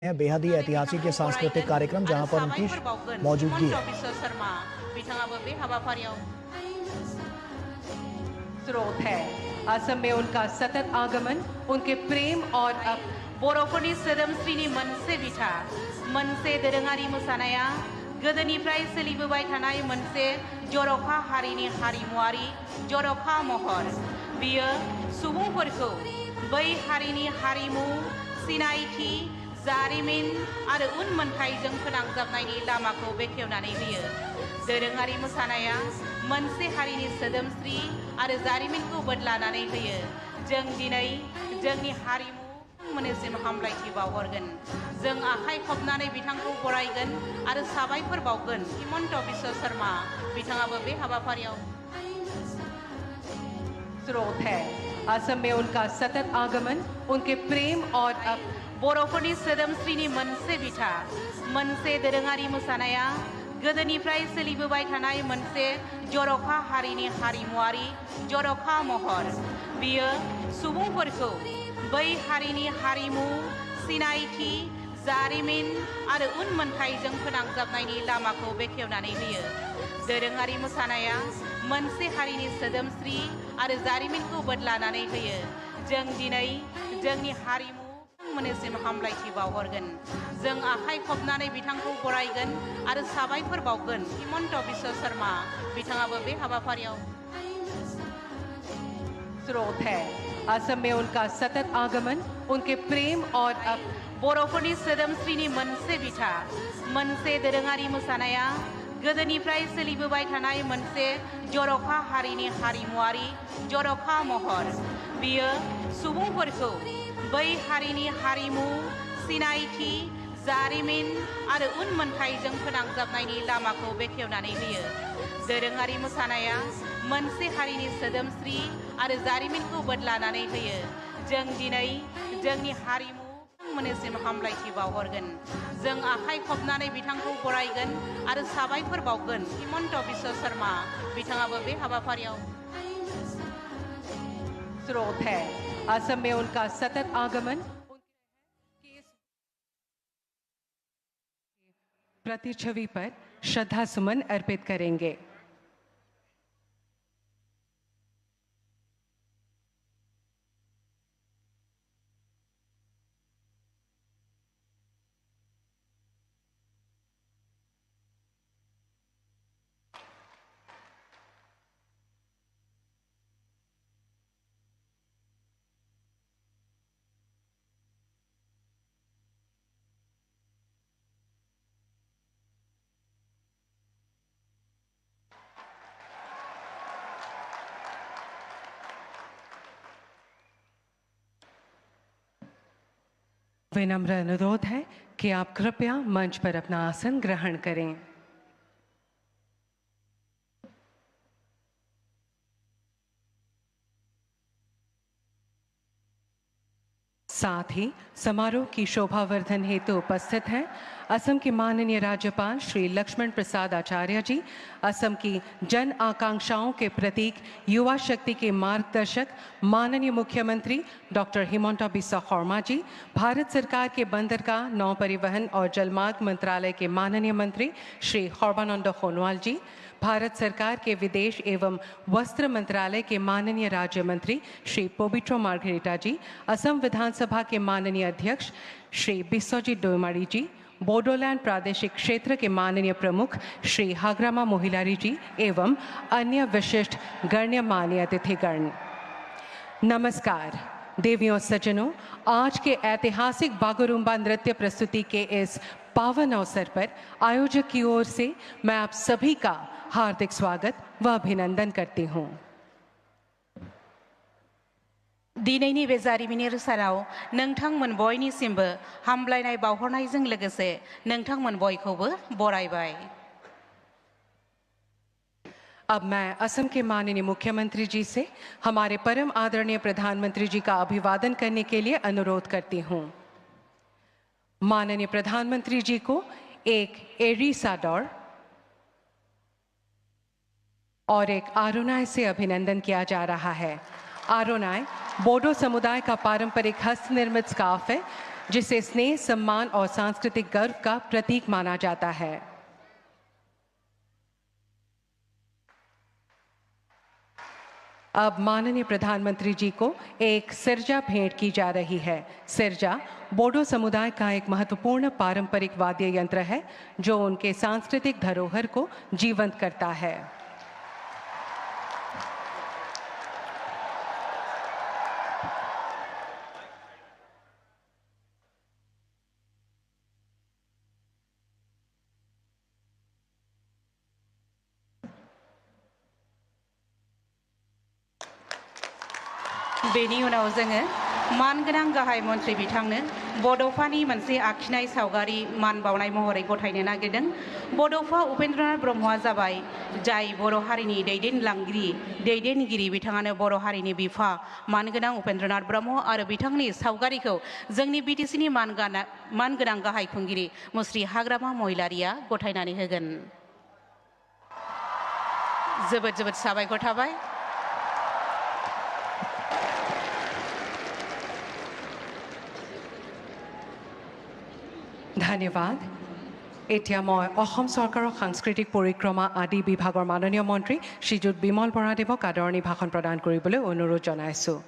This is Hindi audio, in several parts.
है बेहद ही ऐतिहासिक ये सांस्कृतिक कार्यक्रम जहां पर उनकी मौजूदगी है। स्रोत है असम में उनका सतत आगमन उनके प्रेम और बर'फोरनि सोदोमस्रिनि मोनसे बिथा मोनसे दोरोङारि मोसानाया गोदोनिफ्राय सोलिबोबाय थानाय मोनसे जर'खा हारिनि हारिमुआरि जर'खा महर बियो सुबुंफोरखौ बै हारिनि हारिमु सिनायथि जारिमिन आरो उनमोनथाइजों फोनांजाबनायनि लामाखौ बेखेवनानै होयो। दोरोङारि मोसानाया मोनसे हारिनि सोदोमस्रि आरो जारिमिनखौ बदलानानै होयो। जों दिनै जोंनि हारिमु मोननिसिम हामलायथि बावहरगोन। जों आखाइ खबनानै बिथांखौ बरायगोन आरो साबायखर बावगोन। हिमन्त बिश्व शर्मा बिथाङाबो बे हाबाफारियाव स्रोत है असम में उनका सतत आगमन उनके प्रेम और बर'फोरनि सोदोमस्रिनि मोनसे बिथा मोनसे दोरोङारि मोसानाया गोदोनिफ्राय सोलिबोबाय थानाय मोनसे जर'खा हारिनि हारिमुआरि जर'खा महर बियो सुबुंफोरखौ बै हारिनि हारिमु सिनायथि जारिमिन आरो उनमोनथाइजों फोनांजाबनायनि लामाखौ बेखेवनानै होयो। दोरोङारि मोसानाया मोनसे हारिनि सोदोमस्रि आरो जारिमिनखौ बदलानानै होयो। जों दिनै जोंनि हारिमु मोननिसिम हामलायथि बावहरगोन। जों आखाइ खबनानै बिथांखौ बरायगोन आरो साबायखर बावगोन। हिमन्त बिश्व शर्मा बिथाङाबो बे हाबाफारियाव स्रोत है असम में उनका सतत आगमन उनके प्रेम और बर'फोरनि सोदोमस्रिनि मोनसे बिथा मोनसे दोरोङारि मोसानाया गोदोनिफ्राय सोलिबोबाय थानाय मोनसे जर'खा हारिनि हारिमुआरि जर'खा महर बियो सुबुंफोरखौ बै हारिनि हारिमु सिनायथि जारिमिन आरो उनमोनथाइजों फोनांजाबनायनि लामाखौ बेखेवनानै होयो। दोरोङारि मोसानाया मोनसे हारिनि सोदोमस्रि आरो जारिमिनखौ बदलानानै होयो। जों दिनै जोंनि हारिमु मोननिसिम हामलायथि बावहरगोन। जों आखाइ खबनानै बिथांखौ बरायगोन आरो साबायखर बावगोन। हिमन्त बिश्व शर्मा बिथाङाबो बे हाबाफारियाव स्रोत है असम में उनका सतत आगमन प्रतिच्छवि पर श्रद्धा सुमन अर्पित करेंगे। विनम्र अनुरोध है कि आप कृपया मंच पर अपना आसन ग्रहण करें। साथ ही समारोह की शोभावर्धन हेतु उपस्थित हैं असम के माननीय राज्यपाल श्री लक्ष्मण प्रसाद आचार्य जी, असम की जन आकांक्षाओं के प्रतीक युवा शक्ति के मार्गदर्शक माननीय मुख्यमंत्री डॉक्टर हिमंता बिस्वा शर्मा जी, भारत सरकार के बंदरगाह नौ परिवहन और जलमार्ग मंत्रालय के माननीय मंत्री श्री सर्बानंद सोनोवाल जी, भारत सरकार के विदेश एवं वस्त्र मंत्रालय के माननीय राज्य मंत्री श्री पोबिट्रो मार्गरेटा जी, असम विधानसभा के माननीय अध्यक्ष श्री बिस्वजीत डोईमारी जी, बोडोलैंड प्रादेशिक क्षेत्र के माननीय प्रमुख श्री हाग्रामा मोहिलारी जी एवं अन्य विशिष्ट गण्यमान्य अतिथिगण, नमस्कार। देवियों सज्जनों, आज के ऐतिहासिक बागुरुम्बा नृत्य प्रस्तुति के इस पावन अवसर पर आयोजक की ओर से मैं आप सभी का हार्दिक स्वागत व अभिनंदन करती हूँ। दिनैनि बे जारिमिनारि सानाव नोंथांमोन बयनिसिमबो हामलायनाय बावहरनायजों लोगोसे नोंथांमोन बयखौबो बरायबाय। अब मैं असम के माननीय मुख्यमंत्री जी से हमारे परम आदरणीय प्रधानमंत्री जी का अभिवादन करने के लिए अनुरोध करती हूँ। माननीय प्रधानमंत्री जी को एक एरी साडोर और एक आरोनाय से अभिनंदन किया जा रहा है। आरोनाय बोडो समुदाय का पारंपरिक हस्त निर्मित स्कार्फ है जिसे स्नेह, सम्मान और सांस्कृतिक गर्व का प्रतीक माना जाता है। अब माननीय प्रधानमंत्री जी को एक सिरजा भेंट की जा रही है। सिरजा बोडो समुदाय का एक महत्वपूर्ण पारंपरिक वाद्य यंत्र है जो उनके सांस्कृतिक धरोहर को जीवंत करता है। बेनि उनाव जोङो मानगोनां गाहाय मन्त्रि बिथांनो बड'फानि मोनसे आखिनाय सावगारि मान बावनाय महरै गथायनो नागिरदों। बड'फा उपेन्द्रनाथ ब्रह्मआ जाबाय जाय बर' हारिनि दैदेनगिरि बिथाङानो बर' हारिनि बिफा मानगोनां उपेन्द्रनाथ ब्रह्म आरो बिथांनि सावगारिखौ जोंनि बिटिसिनि मानगोनां गाहाय खुंगिरि मुस्रि हाग्रामा महिलारिया गथायनानै होगोन। जोबोद जोबोद साबायखर थाबाय। ধন্যবাদ। এতিয়া মই অসম চৰকাৰৰ সাংস্কৃতিক পৰিক্ৰমা আদি বিভাগৰ মাননীয় মন্ত্ৰী শ্ৰীযুত বিমল বৰাদেৱক আদৰণি ভাষণ প্ৰদান কৰিবলৈ অনুৰোধ জনাইছোঁ।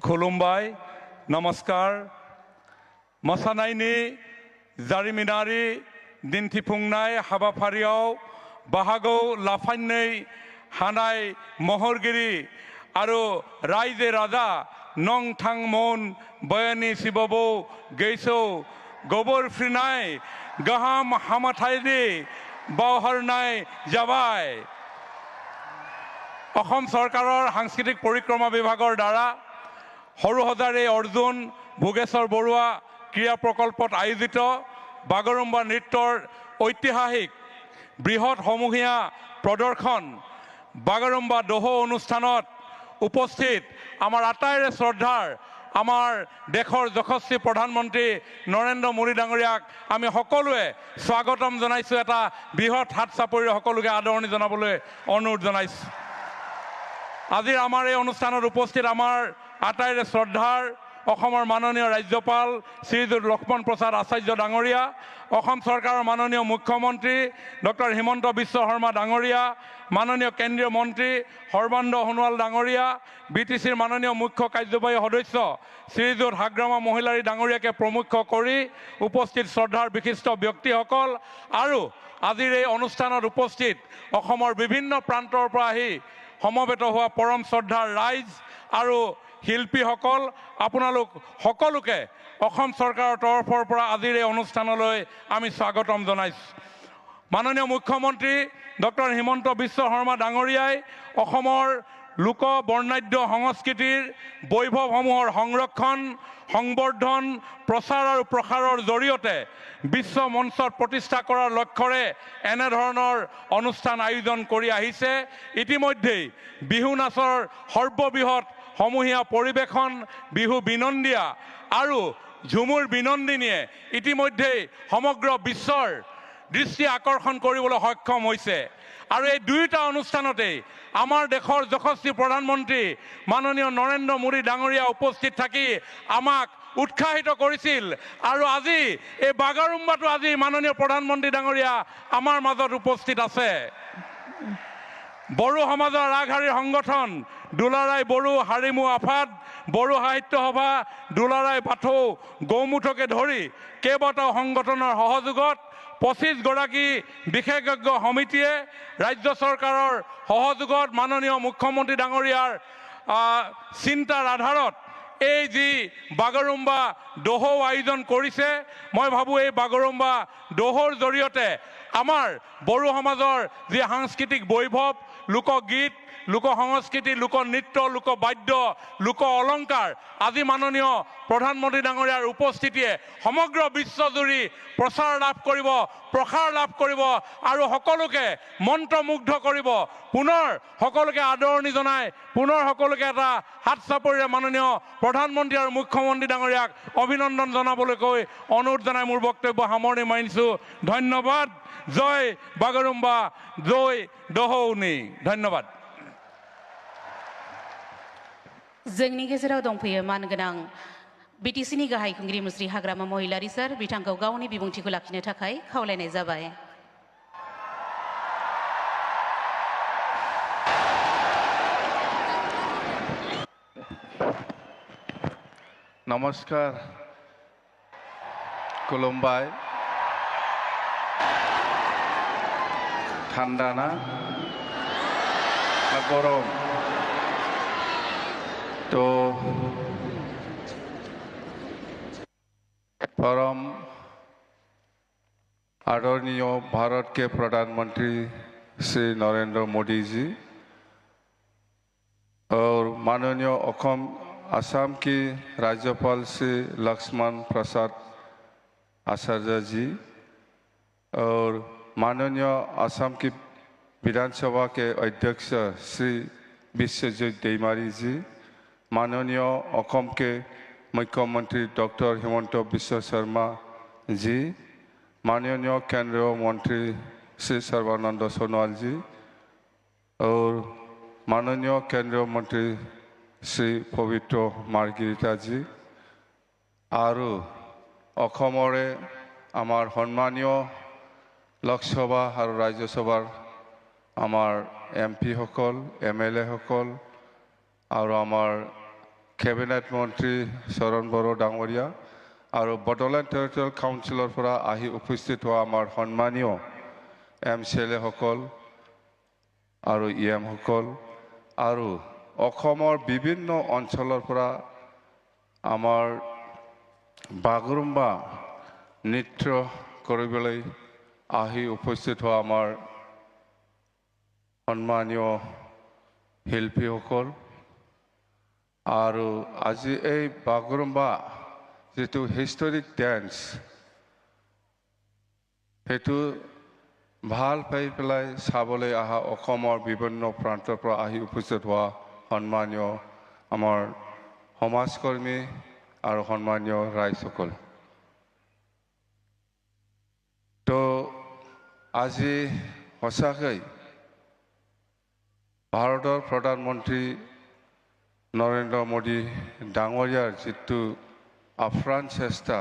खुलुमबाय, नमस्कार। मोसानायनि जारिमिनारि दिन्थिफुंनाय हाबाफारियाव बाहागो लाफायनाय हानाय महरगिरि आरो रायजो राजा नंथांमोन बयानि सिबबो गैसौ गोबोरफ्रिनाय गाहाम हामथायनि बावहरनाय जाबाय। অসম চৰকাৰৰ সাংস্কৃতিক পৰিক্ৰমা বিভাগৰ দ্বাৰা সৰুসজাৰে অৰ্জুন ভোগেশ্বৰ বৰুৱা ক্ৰীড়া প্ৰকল্পত আয়োজিত বাগৰুম্বা নৃত্যৰ ঐতিহাসিক বৃহৎ সমূহীয়া প্ৰদৰ্শন বাগৰুম্বা দোহো অনুষ্ঠানত উপস্থিত আমাৰ আটাইৰে শ্ৰদ্ধাৰ আমাৰ দেশৰ যশস্বী প্ৰধানমন্ত্ৰী নৰেন্দ্ৰ মোদী ডাঙৰীয়াক আমি সকলোৱে স্বাগতম জনাইছোঁ। এটা বৃহৎ হাত চাপৰিৰে সকলোকে আদৰণি জনাবলৈ অনুৰোধ জনাইছোঁ। আজিৰ আমাৰ এই অনুষ্ঠানত উপস্থিত আমাৰ আটাইৰে শ্ৰদ্ধাৰ অসমৰ মাননীয় ৰাজ্যপাল শ্ৰীযুত লক্ষ্মণ প্ৰসাদ আচাৰ্য ডাঙৰীয়া, অসম চৰকাৰৰ মাননীয় মুখ্যমন্ত্ৰী ডক্টৰ হিমন্ত বিশ্ব শৰ্মা ডাঙৰীয়া, মাননীয় কেন্দ্ৰীয় মন্ত্ৰী সৰ্বানন্দ সোণোৱাল ডাঙৰীয়া, বিটিচিৰ মাননীয় মুখ্য কাৰ্যবাহী সদস্য শ্ৰীযুত হাগ্ৰামা মহিলাৰী ডাঙৰীয়াকে প্ৰমুখ কৰি উপস্থিত শ্ৰদ্ধাৰ বিশিষ্ট ব্যক্তিসকল আৰু আজিৰ এই অনুষ্ঠানত উপস্থিত অসমৰ বিভিন্ন প্ৰান্তৰ পৰা আহি সমবেত হোৱা পৰম শ্ৰদ্ধাৰ ৰাইজ আৰু শিল্পীসকল, আপোনালোক সকলোকে অসম চৰকাৰৰ তৰফৰ পৰা আজিৰ এই অনুষ্ঠানলৈ আমি স্বাগতম জনাইছোঁ। মাননীয় মুখ্যমন্ত্ৰী ডক্টৰ হিমন্ত বিশ্ব শৰ্মা ডাঙৰীয়াই অসমৰ লোক বৰ্ণাঢ্য সংস্কৃতিৰ বৈভৱসমূহৰ সংৰক্ষণ, সংবৰ্ধন, প্ৰচাৰ আৰু প্ৰসাৰৰ জৰিয়তে বিশ্ব মঞ্চত প্ৰতিষ্ঠা কৰাৰ লক্ষ্যৰে এনেধৰণৰ অনুষ্ঠান আয়োজন কৰি আহিছে। ইতিমধ্যেই বিহু নাচৰ সৰ্ববৃহৎ সমূহীয়া পৰিৱেশন বিহু বিনন্দিয়া আৰু ঝুমুৰ বিনন্দিনীয়ে ইতিমধ্যেই সমগ্ৰ বিশ্বৰ দৃষ্টি আকৰ্ষণ কৰিবলৈ সক্ষম হৈছে। আৰু এই দুয়োটা অনুষ্ঠানতেই আমাৰ দেশৰ যশস্বী প্ৰধানমন্ত্ৰী মাননীয় নৰেন্দ্ৰ মোদী ডাঙৰীয়া উপস্থিত থাকি আমাক উৎসাহিত কৰিছিল। আৰু আজি এই বাগৰুম্বাটো আজি মাননীয় প্ৰধানমন্ত্ৰী ডাঙৰীয়া আমাৰ মাজত উপস্থিত আছে। বড়ো সমাজৰ আগশাৰীৰ সংগঠন দুলাৰাই বড়ো হাৰিমু আফাদ, বড়ো সাহিত্য সভা, দুলাৰাই বাথৌ গৌমুঠকে ধৰি কেইবাটাও সংগঠনৰ সহযোগত 25 গৰাকী বিশেষজ্ঞ সমিতিয়ে ৰাজ্য চৰকাৰৰ সহযোগত মাননীয় মুখ্যমন্ত্ৰী ডাঙৰীয়াৰ চিন্তাৰ আধাৰত এই যি বাগৰুম্বা দোহো আয়োজন কৰিছে, মই ভাবোঁ এই বাগৰুম্বা দোহোৰ জৰিয়তে আমাৰ বড়ো সমাজৰ যি সাংস্কৃতিক বৈভৱ, লোকগীত, লোক সংস্কৃতি, লোকনৃত্য, লোকবাদ্য, লোক অলংকাৰ আজি মাননীয় প্ৰধানমন্ত্ৰী ডাঙৰীয়াৰ উপস্থিতিয়ে সমগ্ৰ বিশ্বজুৰি প্ৰচাৰ লাভ কৰিব, প্ৰসাৰ লাভ কৰিব আৰু সকলোকে মন্ত্ৰমুগ্ধ কৰিব। পুনৰ সকলোকে আদৰণি জনাই পুনৰ সকলোকে এটা হাত চাপৰিৰে মাননীয় প্ৰধানমন্ত্ৰী আৰু মুখ্যমন্ত্ৰী ডাঙৰীয়াক অভিনন্দন জনাবলৈ কৈ অনুৰোধ জনাই মোৰ বক্তব্য সামৰণি মাৰিছোঁ। ধন্যবাদ। জয় বাগৰুম্বা, জয় দহৌনি। ধন্যবাদ। जोंनि गेजेराव दंफैयो मानगोनां बिटिसिनि गाहाय खुंगिरि मुस्रि हाग्रामा महिलारि सार, बिथांखौ गावनि बिबुंथिखौ लाखिनो थाखाय खावलायनाय जाबाय। নমস্কাৰ, খুলুমবাই। ঠাণ্ডা না গরম? तो परम आदरणीय भारत के प्रधानमंत्री श्री नरेंद्र मोदी जी और माननीय असम की राज्यपाल श्री लक्ष्मण प्रसाद आचार्य जी और माननीय असम की विधानसभा के अध्यक्ष श्री विश्वजीत दैमारी जी, माननीय असम के मुख्यमंत्री डॉक्टर हिमंत बिश्व शर्मा जी, माननीय केंद्रीय मंत्री श्री सर्बानंद सोनोवाल जी और माननीय केंद्रीय मंत्री श्री पवित्र मार्गरिटा जी और अखमरे आमार सम्मानीय लोकसभा और राज्यसभार आमार एमपी सकल MLA सकल और आमार कैबिनेट मंत्री शरण बड़ो डांगरिया और बडोलेण्ड टेरिटरियल काउन्सिलर पर आहि उपस्थित हुआ आमार सम्मानीय MCLA सकल और EM सकल और अखमर विभिन्न अंचलर पर आमार बागुरुम्बा नृत्य কৰিবলৈ आहि उपस्थित हुआ आमार सम्मानीय शिल्पी सकल और आज এই বাগৰুম্বা যেটো হিষ্টৰিক ডান্স হেতু ভাল পাই পেলাই চাবলৈ আহা অসমৰ বিভিন্ন প্ৰান্তৰ পৰা আহি উপস্থিত হোৱা সম্মানীয় আমাৰ সমাজকৰ্মী আৰু সম্মানীয় ৰাইজসকল, তো আজি সঁচাকৈ ভাৰতৰ প্ৰধানমন্ত্ৰী नरेंद्र मोदी डांगरियार जितु आफ्रान चेष्टा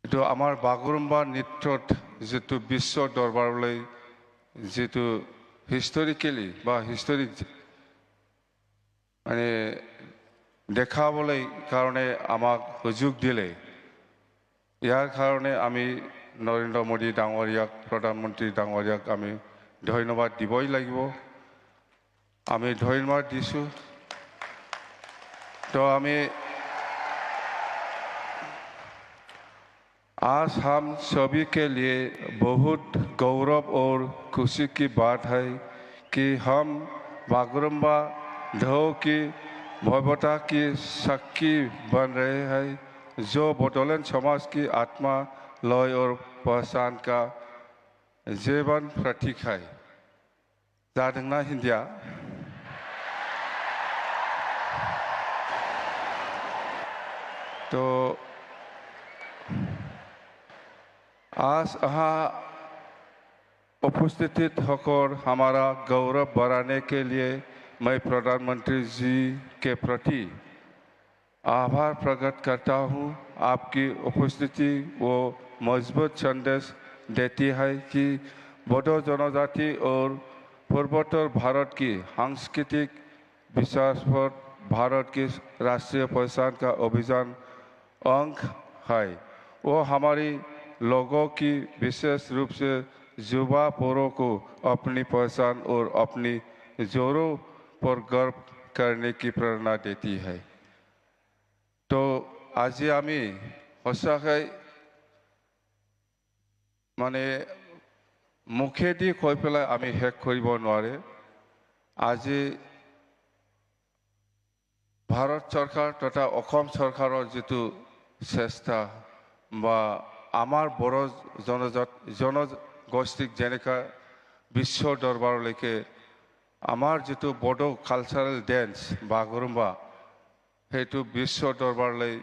तो आमार बागुरुम्बा नृत्यत जितु विश्व दरबारলৈ जितु हिस्टोरिकली बा हिस्टोरिक माने देखाबले कारणे आमाक सुजुग दिले, यार कारणे आमी नरेंद्र मोदी डांगरियाक प्रधानमंत्री डांगरियाक आमी धन्यवाद दिबई লাগিব। आमी धन्यवाद दिसु। तो आमी आज हम सभी के लिए बहुत गौरव और खुशी की बात है कि हम बागुरुम्बा ढोल की भव्यता की साक्षी बन रहे हैं, जो बडोलेण्ड समाज की आत्मा, लय और पहचान का जीवन प्रतीक है। जादोंना हिंदिया? तो आज यहाँ उपस्थित होकर हमारा गौरव बढ़ाने के लिए मैं प्रधानमंत्री जी के प्रति आभार प्रकट करता हूँ। आपकी उपस्थिति वो मजबूत संदेश देती है कि बोडो जनजाति और पूर्वोत्तर भारत की सांस्कृतिक विकास पर भारत की राष्ट्रीय पहचान का अभियान अंग है। वो हमारी लोगों की विशेष रूप से युवा पीढ़ी को अपनी पहचान और अपनी जोरों पर गर्व करने की प्रेरणा देती है। तो आज आमी सचाकै माने मुखेदी কৈ পেলাই आमी শেষ কৰিব নোৱাৰে। आज भारत सरकार तथा असम सरकारों जितु चेष्टा बा आमार बड़ो जनगोष्ठीक जेनेका विश्व दरबारলৈকে आमार जितु बडो कालचारेल डेन्स बागुरुम्बा हेतु विश्व दरबारলৈ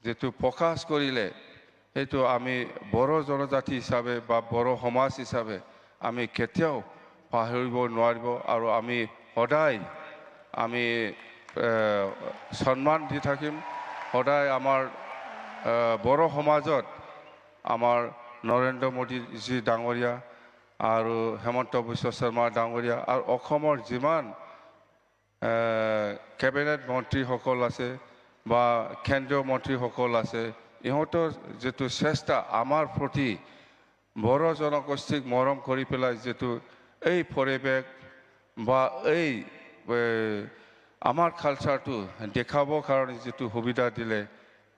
जितु प्रकाश करिले এইটো আমি বড়ো জনজাতি হিচাপে বা বড়ো সমাজ হিচাপে আমি কেতিয়াও পাহৰিব নোৱাৰিব আৰু আমি সদায় আমি সন্মান দি থাকিম সদায় আমাৰ বড়ো সমাজত আমাৰ নৰেন্দ্ৰ মোদীজী ডাঙৰীয়া আৰু হেমন্ত বিশ্ব শৰ্মা ডাঙৰীয়া আৰু অসমৰ যিমান কেবিনেট মন্ত্ৰীসকল আছে বা কেন্দ্ৰীয় মন্ত্ৰীসকল আছে ইহঁতৰ যেটো চেষ্টা আমাৰ প্ৰতি বড়ো জনগোষ্ঠীক মৰম কৰি পেলাই যেটো এই পৰিৱেশ বা এই আমাৰ কালচাৰটো দেখাবৰ কাৰণে যেটো সুবিধা দিলে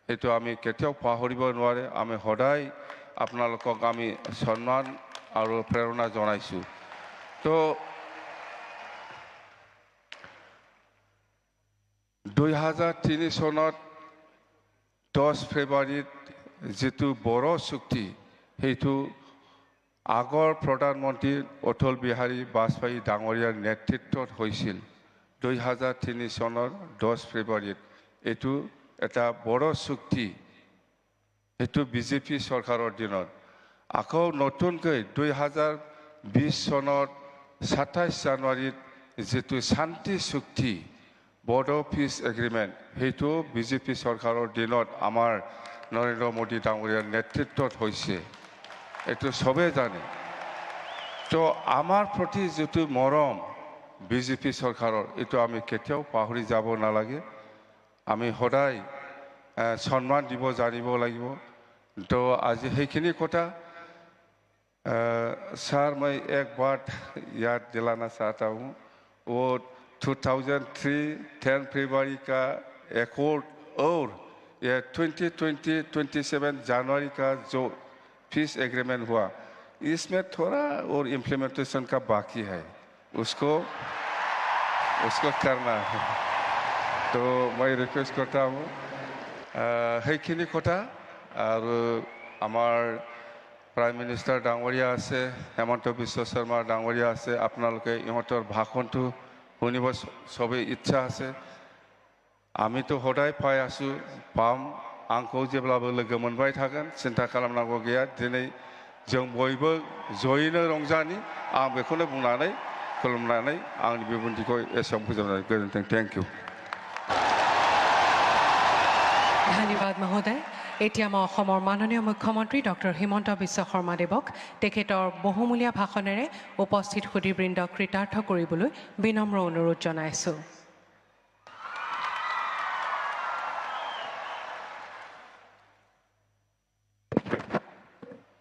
সেইটো আমি কেতিয়াও পাহৰিব নোৱাৰে আমি সদায় আপোনালোকক আমি সন্মান আৰু প্ৰেৰণা জনাইছোঁ তো 2003 চনত 10 ফেব্ৰুৱাৰীত যেটো বড়ো চুক্তি সেইটো আগৰ প্ৰধানমন্ত্ৰী অটল বিহাৰী বাজপেয়ী ডাঙৰীয়াৰ নেতৃত্বত হৈছিল 2003 চনৰ 10 ফেব্ৰুৱাৰীত এইটো এটা বড়ো চুক্তি এইটো বিজেপি চৰকাৰৰ দিনত আকৌ নতুনকৈ 2020 চনৰ 27 জানুৱাৰীত যেটো শান্তি চুক্তি বড়ো পিছ এগ্ৰিমেণ্ট সেইটো বিজেপি চৰকাৰৰ দিনত আমাৰ নৰেন্দ্ৰ মোদী ডাঙৰীয়াৰ নেতৃত্বত হৈছে এইটো সবে জানে তো আমাৰ প্ৰতি যেটো মৰম বিজেপি চৰকাৰৰ এইটো আমি কেতিয়াও পাহৰি যাব নালাগে আমি সদায় সন্মান দিব জানিব লাগিব তো আজি সেইখিনি কথা सर मैं एक बात याद दिलाना चाहता हूँ वो 2003 10 फरवरी का एकॉर्ड और ये 2027 जनवरी का जो पीस एग्रीमेंट हुआ इसमें थोड़ा और इम्प्लीमेंटेशन का बाकी है उसको करना है तो मैं रिक्वेस्ट करता हूँ সেইখিনি কথা আৰু আমাৰ প্ৰাইম মিনিষ্টাৰ ডাঙৰীয়া আছে হেমন্ত বিশ্ব শৰ্মা ডাঙৰীয়া আছে আপোনালোকে ইহঁতৰ ভাষণটো শুনিব সবেই ইচ্ছা আছে আমিতো সদায় পাই আছো পাম आंखौ जेब्लाबो लोगो मोनबाय थागोन सिन्था खालामनांगौ गैया दिनै जों बयबो जयैनो रंजानि आं बेखौनो बुंनानै खुलुमनानै आंनि बिबुंथिखौ एसेयावनो फोजोबनानै गोजोन्थों थेंक इउ धन्यवाद महोदय এতিয়া মই অসমৰ মাননীয় মুখ্যমন্ত্ৰী ডক্টৰ হিমন্ত বিশ্ব শৰ্মাদেৱক তেখেতৰ বহুমূলীয়া ভাষণেৰে উপস্থিত সুধীবৃন্দক কৃতাৰ্থ কৰিবলৈ বিনম্ৰ অনুৰোধ জনাইছোঁ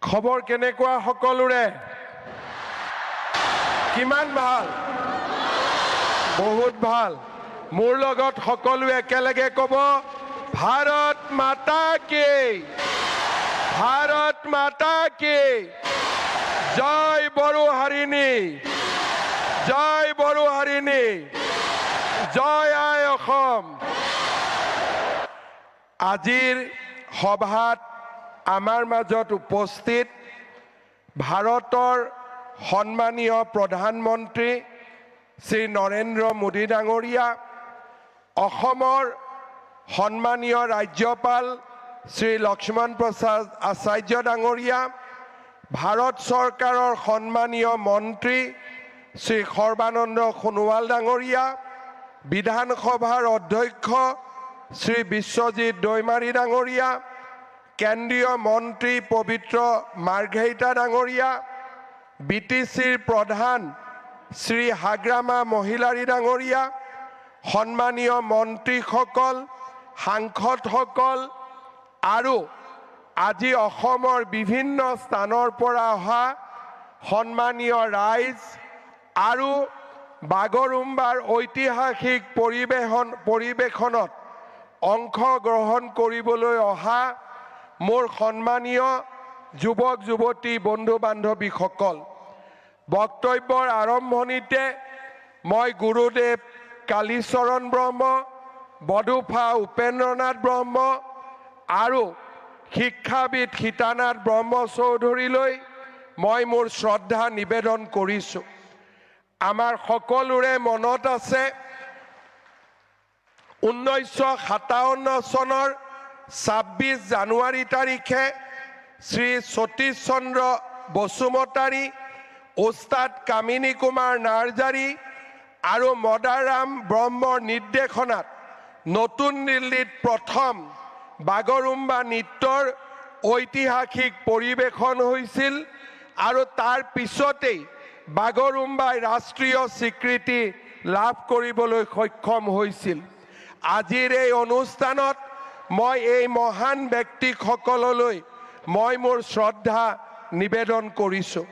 খবৰ কেনেকুৱা সকলোৰে কিমান ভাল বহুত ভাল মোৰ লগত সকলোৱে একেলগে ক'ব भारत माता की जय बड़ो हरिणी जय आय অসম আজিৰ সভাত আমাৰ মাজত উপস্থিত ভাৰতৰ সন্মানীয় প্ৰধানমন্ত্ৰী শ্ৰী নৰেন্দ্ৰ মোদী ডাঙৰীয়া অসমৰ সন্মানীয় ৰাজ্যপাল শ্ৰী লক্ষ্মণ প্ৰসাদ আচাৰ্য ডাঙৰীয়া ভাৰত চৰকাৰৰ সন্মানীয় মন্ত্ৰী শ্ৰী সৰ্বানন্দ সোণোৱাল ডাঙৰীয়া বিধানসভাৰ অধ্যক্ষ শ্ৰী বিশ্বজিৎ দৈমাৰী ডাঙৰীয়া কেন্দ্ৰীয় মন্ত্ৰী পবিত্ৰ মাৰ্ঘেৰিটা ডাঙৰীয়া বিটিচিৰ প্ৰধান শ্ৰী হাগ্ৰামা মহিলাৰী ডাঙৰীয়া সন্মানীয় মন্ত্ৰীসকল সাংসদসকল আৰু আজি অসমৰ বিভিন্ন স্থানৰ পৰা অহা সন্মানীয় ৰাইজ আৰু বাগৰুম্বাৰ ঐতিহাসিক পৰিৱেশনত অংশগ্ৰহণ কৰিবলৈ অহা মোৰ সন্মানীয় যুৱক যুৱতী বন্ধু বান্ধৱীসকল বক্তব্যৰ আৰম্ভণিতে মই গুৰুদেৱ কালীচৰণ ব্ৰহ্ম বডুফা উপেন্দ্ৰনাথ ব্ৰহ্ম আৰু শিক্ষাবিদ সীতানাথ ব্ৰহ্ম চৌধুৰীলৈ মই মোৰ শ্ৰদ্ধা নিবেদন কৰিছোঁ আমাৰ সকলোৰে মনত আছে 1957 চনৰ 26 জানুৱাৰী তাৰিখে শ্ৰী সতীশ চন্দ্ৰ বসুমতাৰী, ওস্তাদ কামিনী কুমাৰ নাৰ্জাৰী আৰু মদাৰাম ব্ৰহ্মৰ নিৰ্দেশনাত নতুন দিল্লীত প্ৰথম বাগৰুম্বা নৃত্যৰ ঐতিহাসিক পৰিৱেশন হৈছিল আৰু তাৰ পিছতেই বাগৰুম্বাই ৰাষ্ট্ৰীয় স্বীকৃতি লাভ কৰিবলৈ সক্ষম হৈছিল। আজিৰ এই অনুষ্ঠানত মই এই মহান ব্যক্তিসকললৈ মই মোৰ শ্ৰদ্ধা নিবেদন কৰিছোঁ।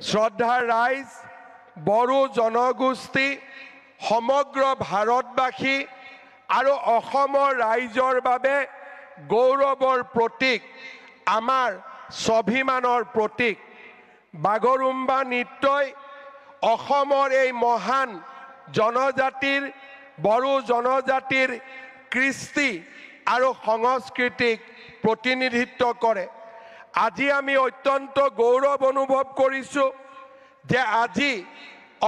শ্ৰদ্ধাৰ ৰাইজ, বড়ো জনগোষ্ঠী, সমগ্ৰ ভাৰতবাসী আৰু অসমৰ ৰাইজৰ বাবে গৌৰৱৰ প্ৰতীক, আমাৰ স্বাভিমানৰ প্ৰতীক। বাগৰুম্বা নৃত্যই অসমৰ এই মহান জনজাতিৰ, বড়ো জনজাতিৰ কৃষ্টি আৰু সংস্কৃতিক প্ৰতিনিধিত্ব কৰে। আজি আমি অত্যন্ত গৌৰৱ অনুভৱ কৰিছোঁ যে আজি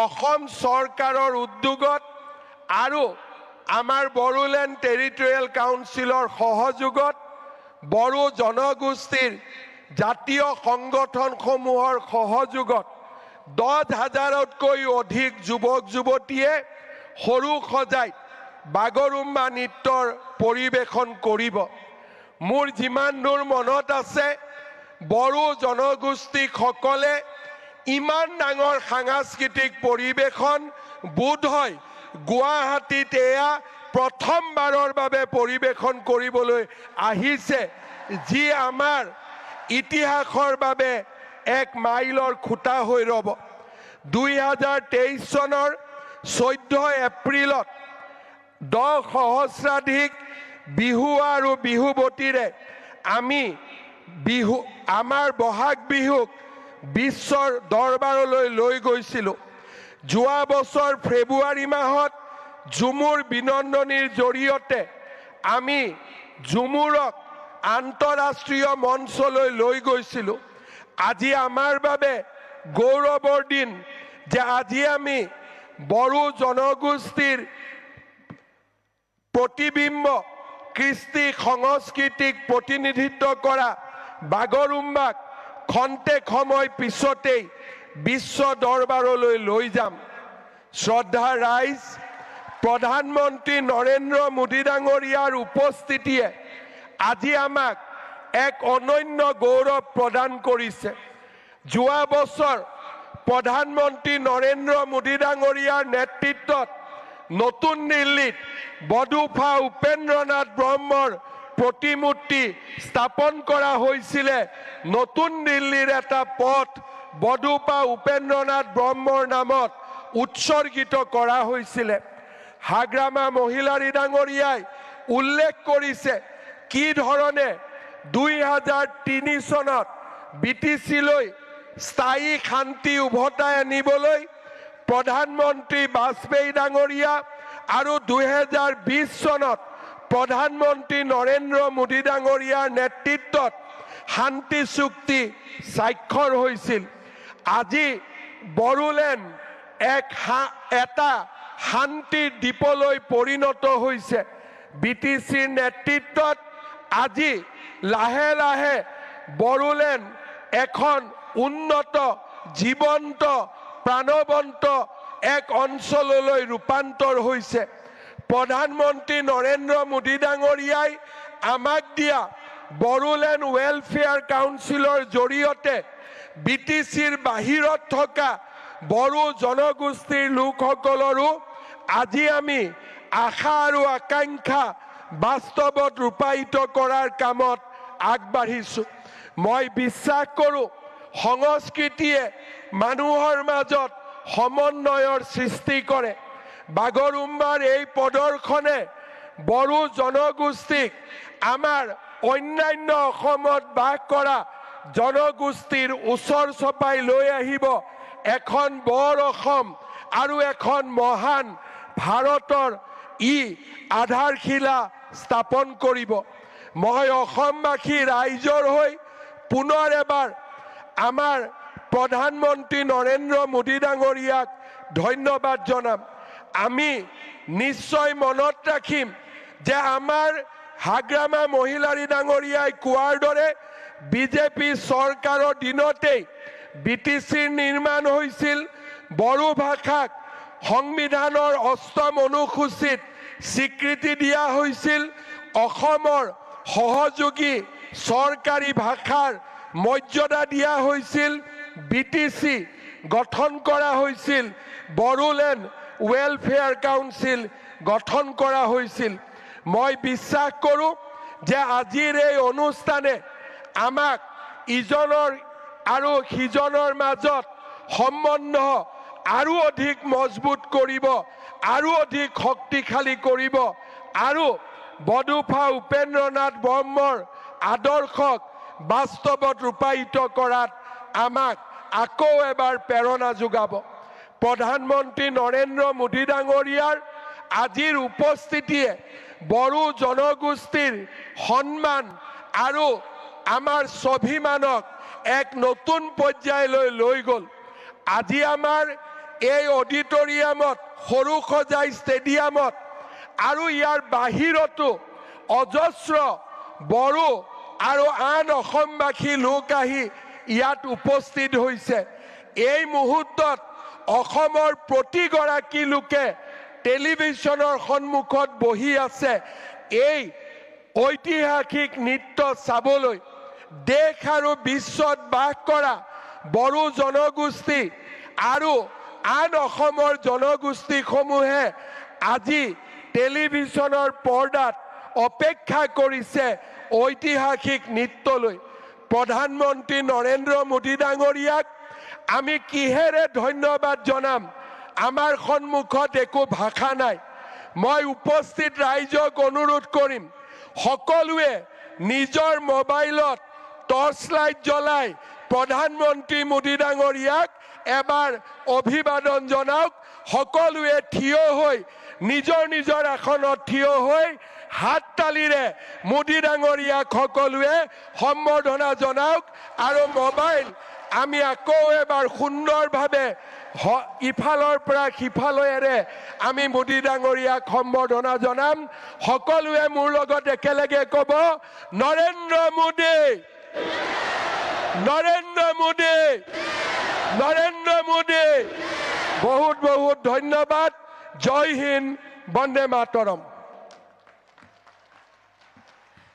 অসম চৰকাৰৰ উদ্যোগত আৰু আমাৰ বড়োলেণ্ড টেৰিটৰিয়েল কাউন্সিলৰ সহযোগত বড়ো জনগোষ্ঠীৰ জাতীয় সংগঠনসমূহৰ সহযোগত 10,000তকৈ অধিক যুৱক যুৱতীয়ে সৰু সজাইত বাগৰুম্বা নৃত্যৰ পৰিৱেশন কৰিব। মোৰ যিমান দূৰ মনত আছে, বড়ো জনগোষ্ঠীসকলে ইমান ডাঙৰ সাংস্কৃতিক পৰিৱেশন বোধহয় গুৱাহাটীত এয়া প্ৰথমবাৰৰ বাবে পৰিৱেশন কৰিবলৈ আহিছে, যি আমাৰ ইতিহাসৰ বাবে এক মাইলৰ খুঁটা হৈ ৰ'ব। 2023 চনৰ 14 এপ্ৰিলত 10 সহস্ৰাধিক বিহু আৰু বিহুৱতীৰে আমি আমাৰ বহাগ বিহুক বিশ্বৰ দৰবাৰলৈ লৈ গৈছিলোঁ। যোৱা বছৰ ফেব্ৰুৱাৰী মাহত ঝুমুৰ বিনন্দনীৰ জৰিয়তে আমি ঝুমুৰক আন্তঃৰাষ্ট্ৰীয় মঞ্চলৈ লৈ গৈছিলোঁ। আজি আমাৰ বাবে গৌৰৱৰ দিন যে আজি আমি বড়ো জনগোষ্ঠীৰ প্ৰতিবিম্ব, কৃষ্টি সংস্কৃতিক প্ৰতিনিধিত্ব কৰা বাগৰুম্বাক খন্তেক সময় পিছতেই বিশ্ব দৰবাৰলৈ লৈ যাম। শ্ৰদ্ধা ৰাইজ, প্ৰধানমন্ত্ৰী নৰেন্দ্ৰ মোদী ডাঙৰীয়াৰ উপস্থিতিয়ে আজি আমাক এক অনন্য গৌৰৱ প্ৰদান কৰিছে। যোৱা বছৰ প্ৰধানমন্ত্ৰী নৰেন্দ্ৰ মোদী ডাঙৰীয়াৰ নেতৃত্বত নতুন দিল্লীত বডোফা উপেন্দ্ৰনাথ ব্ৰহ্মৰ প্ৰতিমূৰ্তি স্থাপন কৰা হৈছিলে। নতুন দিল্লীৰ এটা পথ বডোফা উপেন্দ্ৰনাথ ব্ৰহ্মৰ নামত উৎসৰ্গিত কৰা হৈছিলে। হাগ্ৰামা মহিলাৰী ডাঙৰীয়াই উল্লেখ কৰিছে কি ধৰণে 2003 চনত BTCলৈ স্থায়ী শান্তি উভতাই আনিবলৈ প্ৰধানমন্ত্ৰী বাজপেয়ী ডাঙৰীয়া আৰু 2020 চনত প্ৰধানমন্ত্ৰী নৰেন্দ্ৰ মোদী ডাঙৰীয়াৰ নেতৃত্বত শান্তি চুক্তি স্বাক্ষৰ হৈছিল। আজি বড়োলেণ্ড এটা শান্তিৰ দ্বীপলৈ পৰিণত হৈছে। BTCৰ নেতৃত্বত আজি লাহে লাহে বড়োলেণ্ড এখন উন্নত, জীৱন্ত, প্ৰাণৱন্ত এক অঞ্চললৈ ৰূপান্তৰ হৈছে। প্ৰধানমন্ত্ৰী নৰেন্দ্ৰ মোদী ডাঙৰীয়াই আমাক দিয়া বড়োলেণ্ড ৱেলফেয়াৰ কাউন্সিলৰ জৰিয়তে BTCৰ বাহিৰত থকা বড়ো জনগোষ্ঠীৰ লোকসকলৰো আজি আমি আশা আৰু আকাংক্ষা বাস্তৱত ৰূপায়িত কৰাৰ কামত আগবাঢ়িছোঁ। মই বিশ্বাস কৰোঁ সংস্কৃতিয়ে মানুহৰ মাজত সমন্বয়ৰ সৃষ্টি কৰে। বাগৰুম্বাৰ এই প্ৰদৰ্শনে বড়ো জনগোষ্ঠীক আমাৰ অন্যান্য অসমত বাস কৰা জনগোষ্ঠীৰ ওচৰ চপাই লৈ আহিব এখন বৰ অসম আৰু এখন মহান ভাৰতৰ আধাৰশিলা স্থাপন কৰিব। মই অসমবাসী ৰাইজৰ হৈ পুনৰ এবাৰ আমাৰ প্ৰধানমন্ত্ৰী নৰেন্দ্ৰ মোদী ডাঙৰীয়াক ধন্যবাদ জনাম। আমি নিশ্চয় মনত ৰাখিম যে আমাৰ হাগ্ৰামা মহিলাৰী ডাঙৰীয়াই কোৱাৰ দৰে বিজেপি চৰকাৰৰ দিনতেই বিটিচিৰ নিৰ্মাণ হৈছিল। বড়ো ভাষাক সংবিধানৰ ৮ম অনুসূচীত স্বীকৃতি দিয়া হৈছিল। অসমৰ সহযোগী চৰকাৰী ভাষাৰ মৰ্যাদা দিয়া হৈছিল। বিটিচি গঠন কৰা হৈছিল। বড়োলেণ্ড ৱেলফেয়াৰ কাউন্সিল গঠন কৰা হৈছিল। মই বিশ্বাস কৰোঁ যে আজিৰ এই অনুষ্ঠানে আমাক ইজনৰ আৰু সিজনৰ মাজত সম্বন্ধ আৰু অধিক মজবুত কৰিব, আৰু অধিক শক্তিশালী কৰিব, আৰু বডোফা উপেন্দ্ৰনাথ ব্ৰহ্মৰ আদৰ্শক বাস্তৱত ৰূপায়িত কৰাত আমাক আকৌ এবাৰ প্ৰেৰণা যোগাব। প্ৰধানমন্ত্ৰী নৰেন্দ্ৰ মোদী ডাঙৰীয়াৰ আজিৰ উপস্থিতিয়ে বড়ো জনগোষ্ঠীৰ সন্মান আৰু আমাৰ স্বাভিমানক এক নতুন পৰ্যায়লৈ লৈ গ'ল। আজি আমাৰ এই অডিটৰিয়ামত, সৰুসজাই ষ্টেডিয়ামত আৰু ইয়াৰ বাহিৰতো অজস্ৰ বড়ো আৰু আন অসমবাসী লোক আহি ইয়াত উপস্থিত হৈছে। এই মুহূৰ্তত অসমৰ প্ৰতিগৰাকী লোকে টেলিভিছনৰ সন্মুখত বহি আছে এই ঐতিহাসিক নৃত্য চাবলৈ। দেশ আৰু বিশ্বত বাস কৰা বড়ো জনগোষ্ঠী আৰু আন অসমৰ জনগোষ্ঠীসমূহে আজি টেলিভিছনৰ পৰ্দাত অপেক্ষা কৰিছে ঐতিহাসিক নৃত্যলৈ। প্ৰধানমন্ত্ৰী নৰেন্দ্ৰ মোদী ডাঙৰীয়াক আমি কিহেৰে ধন্যবাদ জনাম? আমাৰ সন্মুখত একো ভাষা নাই। মই উপস্থিত ৰাইজক অনুৰোধ কৰিম, সকলোৱে নিজৰ মোবাইলত টৰ্চ লাইট জ্বলাই প্ৰধানমন্ত্ৰী মোদী ডাঙৰীয়াক এবাৰ অভিবাদন জনাওক। সকলোৱে থিয় হৈ নিজৰ নিজৰ আসনত থিয় হৈ হাত তালিৰে মোদী ডাঙৰীয়াক সকলোৱে সম্বৰ্ধনা জনাওক। আৰু মোবাইল আমি আকৌ এবাৰ সুন্দৰভাৱে ইফালৰ পৰা সিফালৰে আমি মোদী ডাঙৰীয়াক সম্বৰ্ধনা জনাম। সকলোৱে মোৰ লগত একেলগে ক'ব, নৰেন্দ্ৰ মোদী, নৰেন্দ্ৰ মোদী, নৰেন্দ্ৰ মোদী। বহুত বহুত ধন্যবাদ। জয় হিন্দ, বন্দে মাতৰম।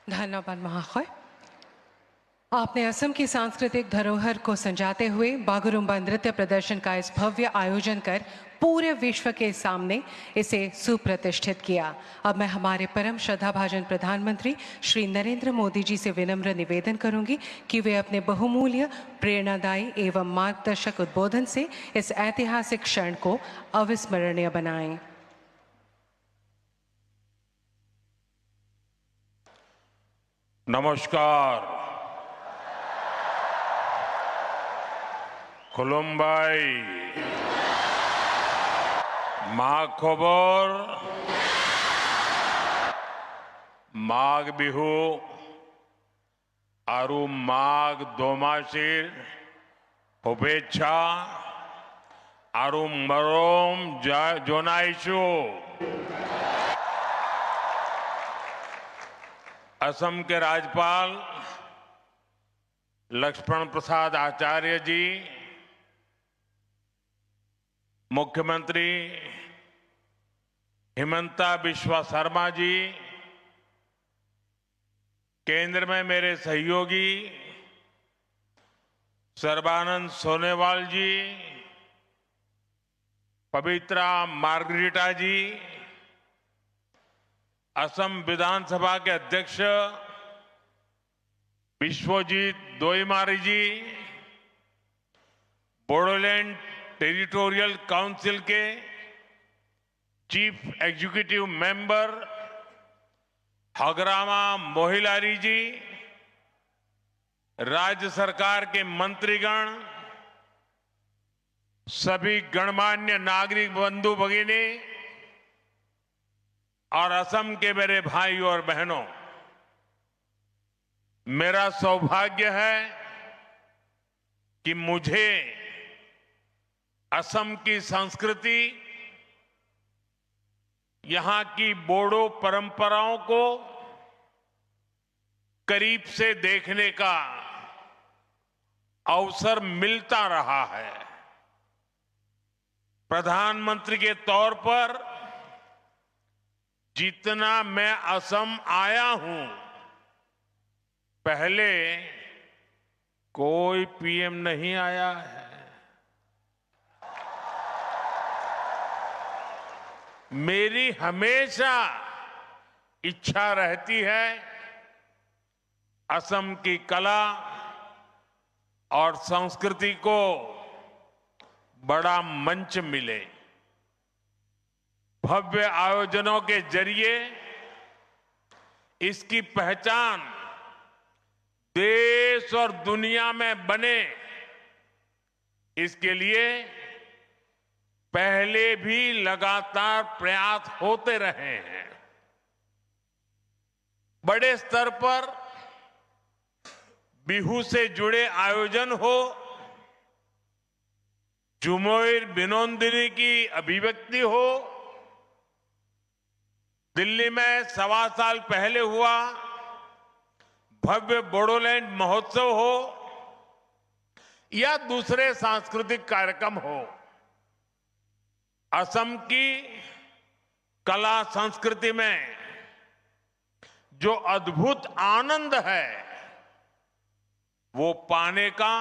धन्यवाद महाशय। आपने असम की सांस्कृतिक धरोहर को संजाते हुए बागुरुम्बा नृत्य प्रदर्शन का इस भव्य आयोजन कर पूरे विश्व के सामने इसे सुप्रतिष्ठित किया। अब मैं हमारे परम श्रद्धाभाजन प्रधानमंत्री श्री नरेंद्र मोदी जी से विनम्र निवेदन करूंगी कि वे अपने बहुमूल्य, प्रेरणादायी एवं मार्गदर्शक उद्बोधन से इस ऐतिहासिक क्षण को अविस्मरणीय बनाएं। नमस्कार। खुलुमबाई। माघ खबर, माघ बिहू और माघ दोमासीर शुभेच्छा और मरम जनाइछु। असम के राज्यपाल लक्ष्मण प्रसाद आचार्य जी, मुख्यमंत्री हिमंता बिस्वा शर्मा जी, केंद्र में मेरे सहयोगी सर्बानंद सोनेवाल जी, पवित्रा मार्गरीटा जी, असम विधानसभा के अध्यक्ष विश्वजीत दोईमारी जी, बोडोलैंड टेरिटोरियल काउंसिल के chief executive member Hagrama Mohilary ji, राज्य सरकार के मंत्रीगण, सभी गणमान्य नागरिक बंधु भगिनी और असम के मेरे भाइयों और बहनों, मेरा सौभाग्य है कि मुझे असम की संस्कृति, यहां की बोडो परंपराओं को करीब से देखने का अवसर मिलता रहा है। प्रधानमंत्री के तौर पर जितना मैं असम आया हूं, पहले कोई पीएम नहीं आया है। मेरी हमेशा इच्छा रहती है असम की कला और संस्कृति को बड़ा मंच मिले। भव्य आयोजनों के जरिए इसकी पहचान देश और दुनिया में बने, इसके लिए पहले भी लगातार प्रयास होते रहे हैं। बड़े स्तर पर बिहू से जुड़े आयोजन हो, झुमोर बिनोंदिनी की अभिव्यक्ति हो, दिल्ली में 1.25 साल पहले हुआ भव्य बोडोलैंड महोत्सव हो या दूसरे सांस्कृतिक कार्यक्रम हो, असम की कला संस्कृति में जो अद्भुत आनंद है, वो पाने का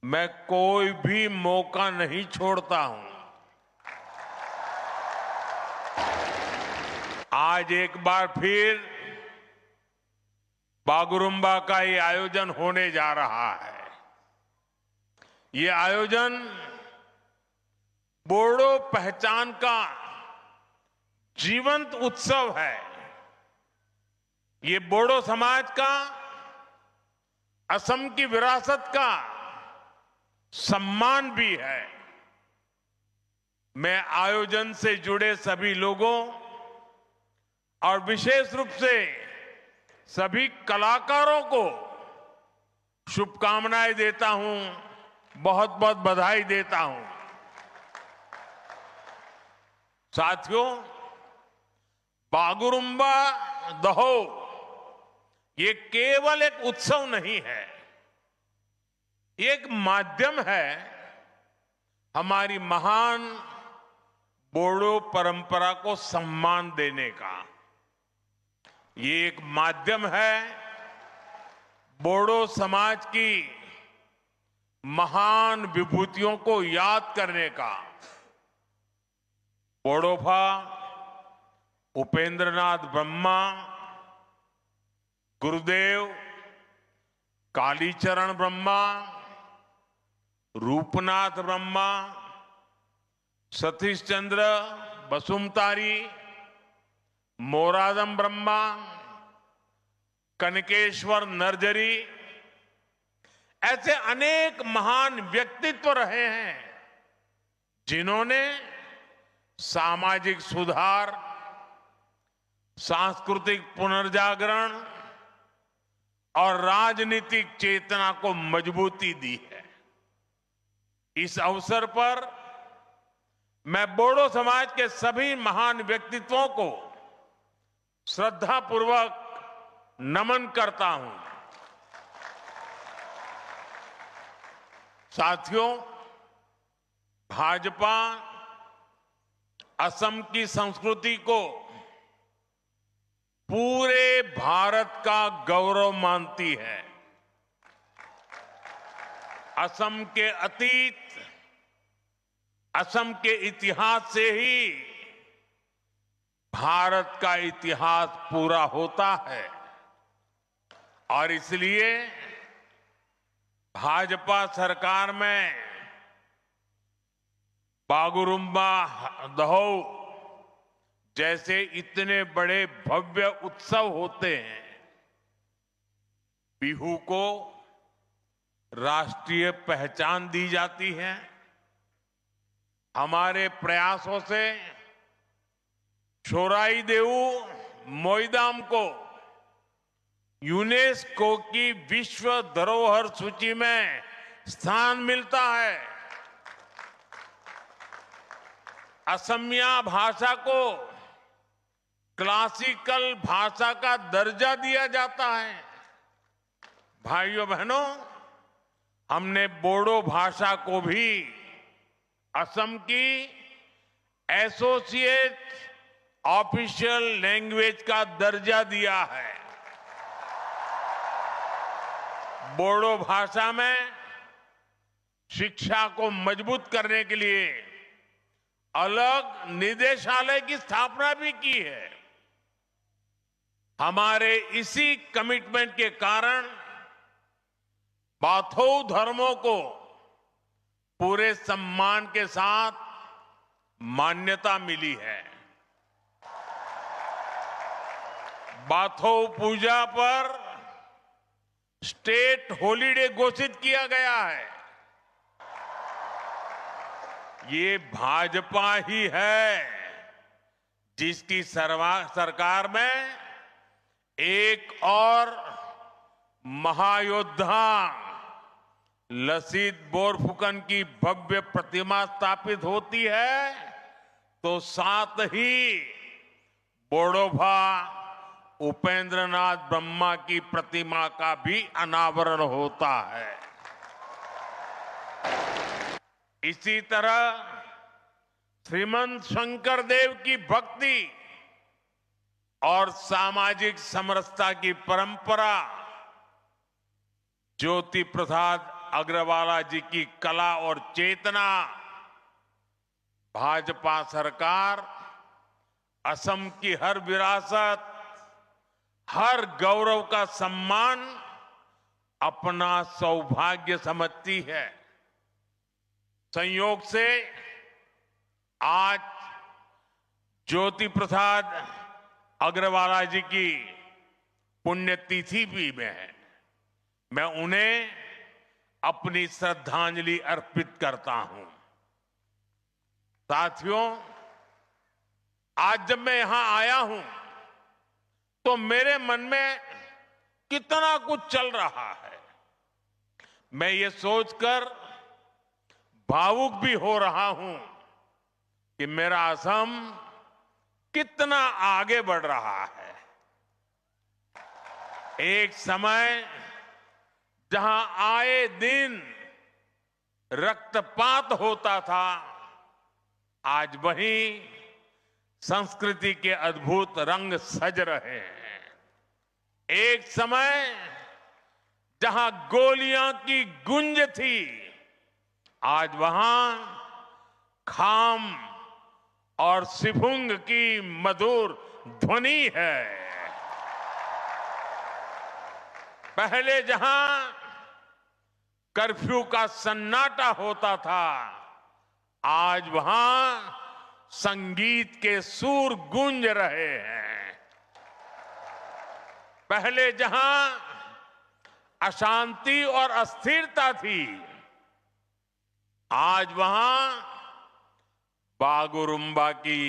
मैं कोई भी मौका नहीं छोड़ता हूं। आज एक बार फिर बागुरुम्बा का ये आयोजन होने जा रहा है। ये आयोजन बोडो पहचान का जीवंत उत्सव है। ये बोडो समाज का, असम की विरासत का सम्मान भी है। मैं आयोजन से जुड़े सभी लोगों और विशेष रूप से सभी कलाकारों को शुभकामनाएं देता हूं, बहुत बहुत बधाई देता हूं। साथियों, बागुरुम्बा दहो ये केवल एक उत्सव नहीं है, ये एक माध्यम है हमारी महान बोडो परंपरा को सम्मान देने का। ये एक माध्यम है बोडो समाज की महान विभूतियों को याद करने का। बोडोफा उपेंद्रनाथ ब्रह्मा, गुरुदेव कालीचरण ब्रह्मा, रूपनाथ ब्रह्मा, सतीश चंद्र बसुमतारी, मोरादम ब्रह्मा, कनकेश्वर नरजरी, ऐसे अनेक महान व्यक्तित्व रहे हैं जिन्होंने सामाजिक सुधार, सांस्कृतिक पुनर्जागरण और राजनीतिक चेतना को मजबूती दी है। इस अवसर पर मैं बोडो समाज के सभी महान व्यक्तित्वों को श्रद्धापूर्वक नमन करता हूं। साथियों, भाजपा असम की संस्कृति को पूरे भारत का गौरव मानती है। असम के अतीत, असम के इतिहास से ही भारत का इतिहास पूरा होता है और इसलिए भाजपा सरकार में बागुरुम्बा दहो जैसे इतने बड़े भव्य उत्सव होते हैं। बिहू को राष्ट्रीय पहचान दी जाती है। हमारे प्रयासों से छोराई देऊ मोईदाम को यूनेस्को की विश्व धरोहर सूची में स्थान मिलता है। असमिया भाषा को क्लासिकल भाषा का दर्जा दिया जाता है। भाइयों बहनों, हमने बोडो भाषा को भी असम की एसोसिएट ऑफिशियल लैंग्वेज का दर्जा दिया है। बोडो भाषा में शिक्षा को मजबूत करने के लिए अलग निदेशालय की स्थापना भी की है। हमारे इसी कमिटमेंट के कारण बाथौ धर्मों को पूरे सम्मान के साथ मान्यता मिली है। बाथौ पूजा पर स्टेट हॉलीडे घोषित किया गया है। ये भाजपा ही है जिसकी सरकार में एक और महायोद्धा लसीत बोरफुकन की भव्य प्रतिमा स्थापित होती है तो साथ ही बोडोफा उपेंद्रनाथ ब्रह्मा की प्रतिमा का भी अनावरण होता है। इसी तरह श्रीमंत शंकर देव की भक्ति और सामाजिक समरसता की परंपरा, ज्योति प्रसाद अग्रवाला जी की कला और चेतना, भाजपा सरकार असम की हर विरासत, हर गौरव का सम्मान अपना सौभाग्य समझती है। संयोग से आज ज्योति प्रसाद अग्रवाला जी की पुण्यतिथि भी है। मैं उन्हें अपनी श्रद्धांजलि अर्पित करता हूं। साथियों, आज जब मैं यहां आया हूं तो मेरे मन में कितना कुछ चल रहा है। मैं ये सोचकर भावुक भी हो रहा हूं कि मेरा असम कितना आगे बढ़ रहा है। एक समय जहां आए दिन रक्तपात होता था, आज वहीं संस्कृति के अद्भुत रंग सज रहे हैं। एक समय जहां गोलियां की गूंज थी, आज वहां खाम और सिफुंग की मधुर ध्वनि है। पहले जहां कर्फ्यू का सन्नाटा होता था, आज वहां संगीत के सुर गूंज रहे हैं। पहले जहां अशांति और अस्थिरता थी, आज वहां बागुरुम्बा की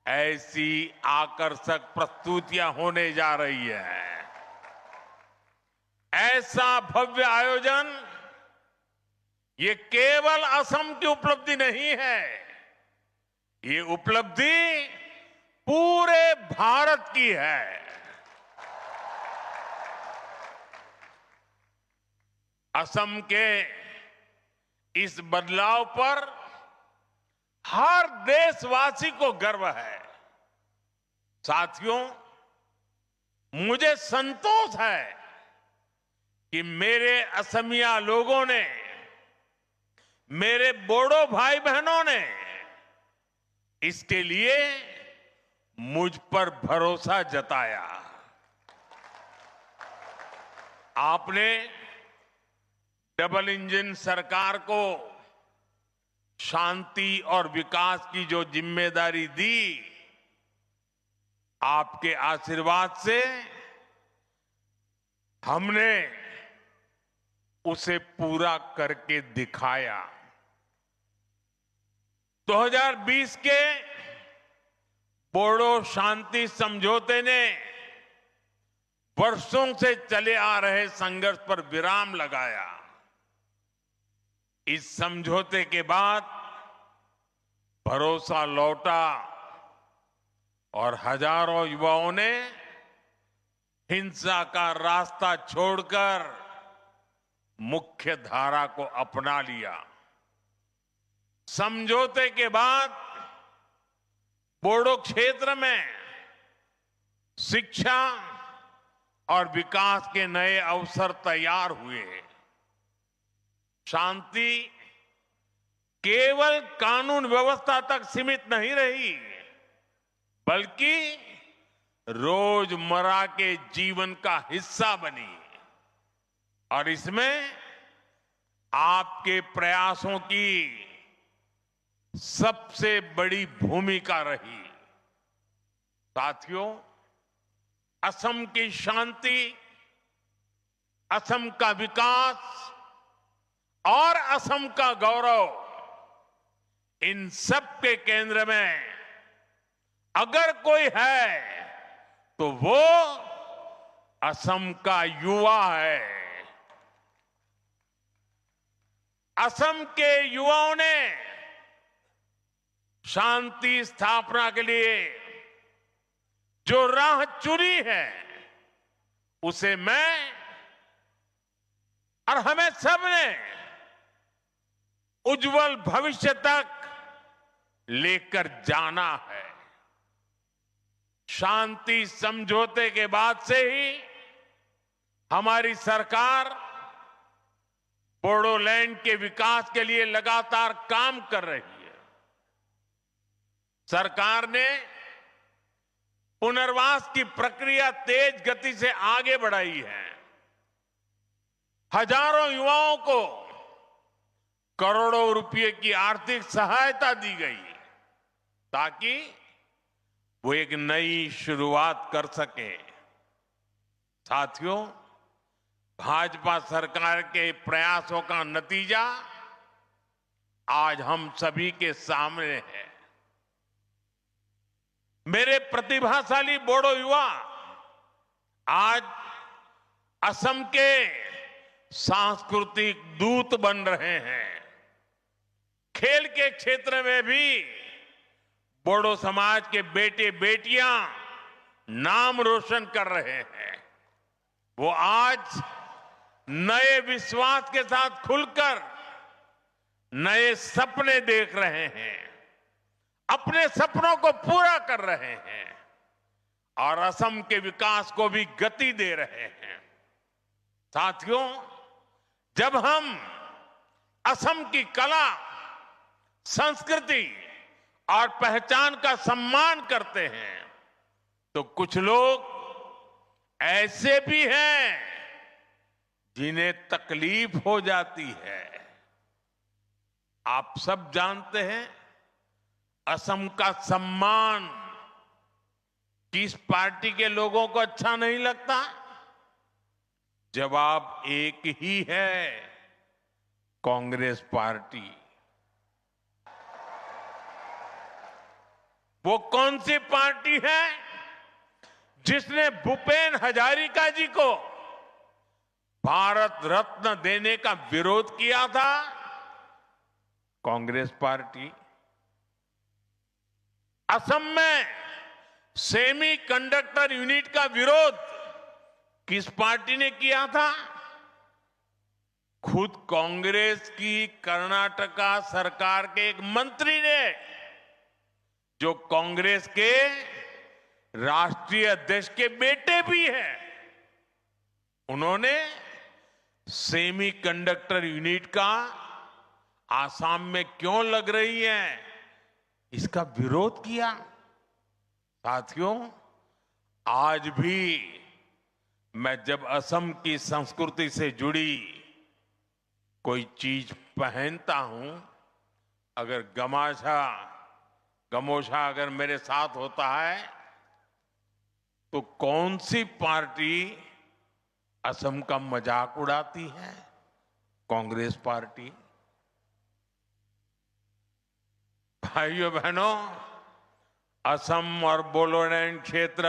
ऐसी आकर्षक प्रस्तुतियां होने जा रही है। ऐसा भव्य आयोजन ये केवल असम की उपलब्धि नहीं है, ये उपलब्धि पूरे भारत की है। असम के इस बदलाव पर हर देशवासी को गर्व है। साथियों, मुझे संतोष है कि मेरे असमिया लोगों ने, मेरे बोडो भाई बहनों ने इसके लिए मुझ पर भरोसा जताया। आपने डबल इंजन सरकार को शांति और विकास की जो जिम्मेदारी दी, आपके आशीर्वाद से हमने उसे पूरा करके दिखाया। 2020 के बोडो शांति समझौते ने वर्षों से चले आ रहे संघर्ष पर विराम लगाया। इस समझौते के बाद भरोसा लौटा और हजारों युवाओं ने हिंसा का रास्ता छोड़कर मुख्य धारा को अपना लिया। समझौते के बाद बोडो क्षेत्र में शिक्षा और विकास के नए अवसर तैयार हुए। शांति केवल कानून व्यवस्था तक सीमित नहीं रही, बल्कि रोजमर्रा के जीवन का हिस्सा बनी। और इसमें आपके प्रयासों की सबसे बड़ी भूमिका रही। साथियों, असम की शांति, असम का विकास और असम का गौरव, इन सब के केंद्र में अगर कोई है तो वो असम का युवा है। असम के युवाओं ने शांति स्थापना के लिए जो राह चुनी है, उसे मैं और हमें सबने उज्जवल भविष्य तक लेकर जाना है। शांति समझौते के बाद से ही हमारी सरकार बोडोलैंड के विकास के लिए लगातार काम कर रही है। सरकार ने पुनर्वास की प्रक्रिया तेज गति से आगे बढ़ाई है। हजारों युवाओं को करोड़ों रुपए की आर्थिक सहायता दी गई ताकि वो एक नई शुरुआत कर सके। साथियों, भाजपा सरकार के प्रयासों का नतीजा आज हम सभी के सामने है। मेरे प्रतिभाशाली बोडो युवा आज असम के सांस्कृतिक दूत बन रहे हैं। खेल के क्षेत्र में भी बोडो समाज के बेटे बेटियां नाम रोशन कर रहे हैं। वो आज नए विश्वास के साथ खुलकर नए सपने देख रहे हैं, अपने सपनों को पूरा कर रहे हैं और असम के विकास को भी गति दे रहे हैं। साथियों, जब हम असम की कला, संस्कृति और पहचान का सम्मान करते हैं तो कुछ लोग ऐसे भी हैं जिन्हें तकलीफ हो जाती है। आप सब जानते हैं, असम का सम्मान किस पार्टी के लोगों को अच्छा नहीं लगता? जवाब एक ही है, कांग्रेस पार्टी। वो कौन सी पार्टी है जिसने भूपेन हजारिका जी को भारत रत्न देने का विरोध किया था? कांग्रेस पार्टी। असम में सेमी कंडक्टर यूनिट का विरोध किस पार्टी ने किया था? खुद कांग्रेस की कर्नाटका सरकार के एक मंत्री ने, जो कांग्रेस के राष्ट्रीय अध्यक्ष के बेटे भी हैं, उन्होंने सेमी कंडक्टर यूनिट का आसाम में क्यों लग रही है, इसका विरोध किया। साथियों, आज भी मैं जब असम की संस्कृति से जुड़ी कोई चीज पहनता हूं, अगर गमोछा अगर मेरे साथ होता है, तो कौन सी पार्टी असम का मजाक उड़ाती है? कांग्रेस पार्टी। भाइयों बहनों, असम और बोडोलैंड क्षेत्र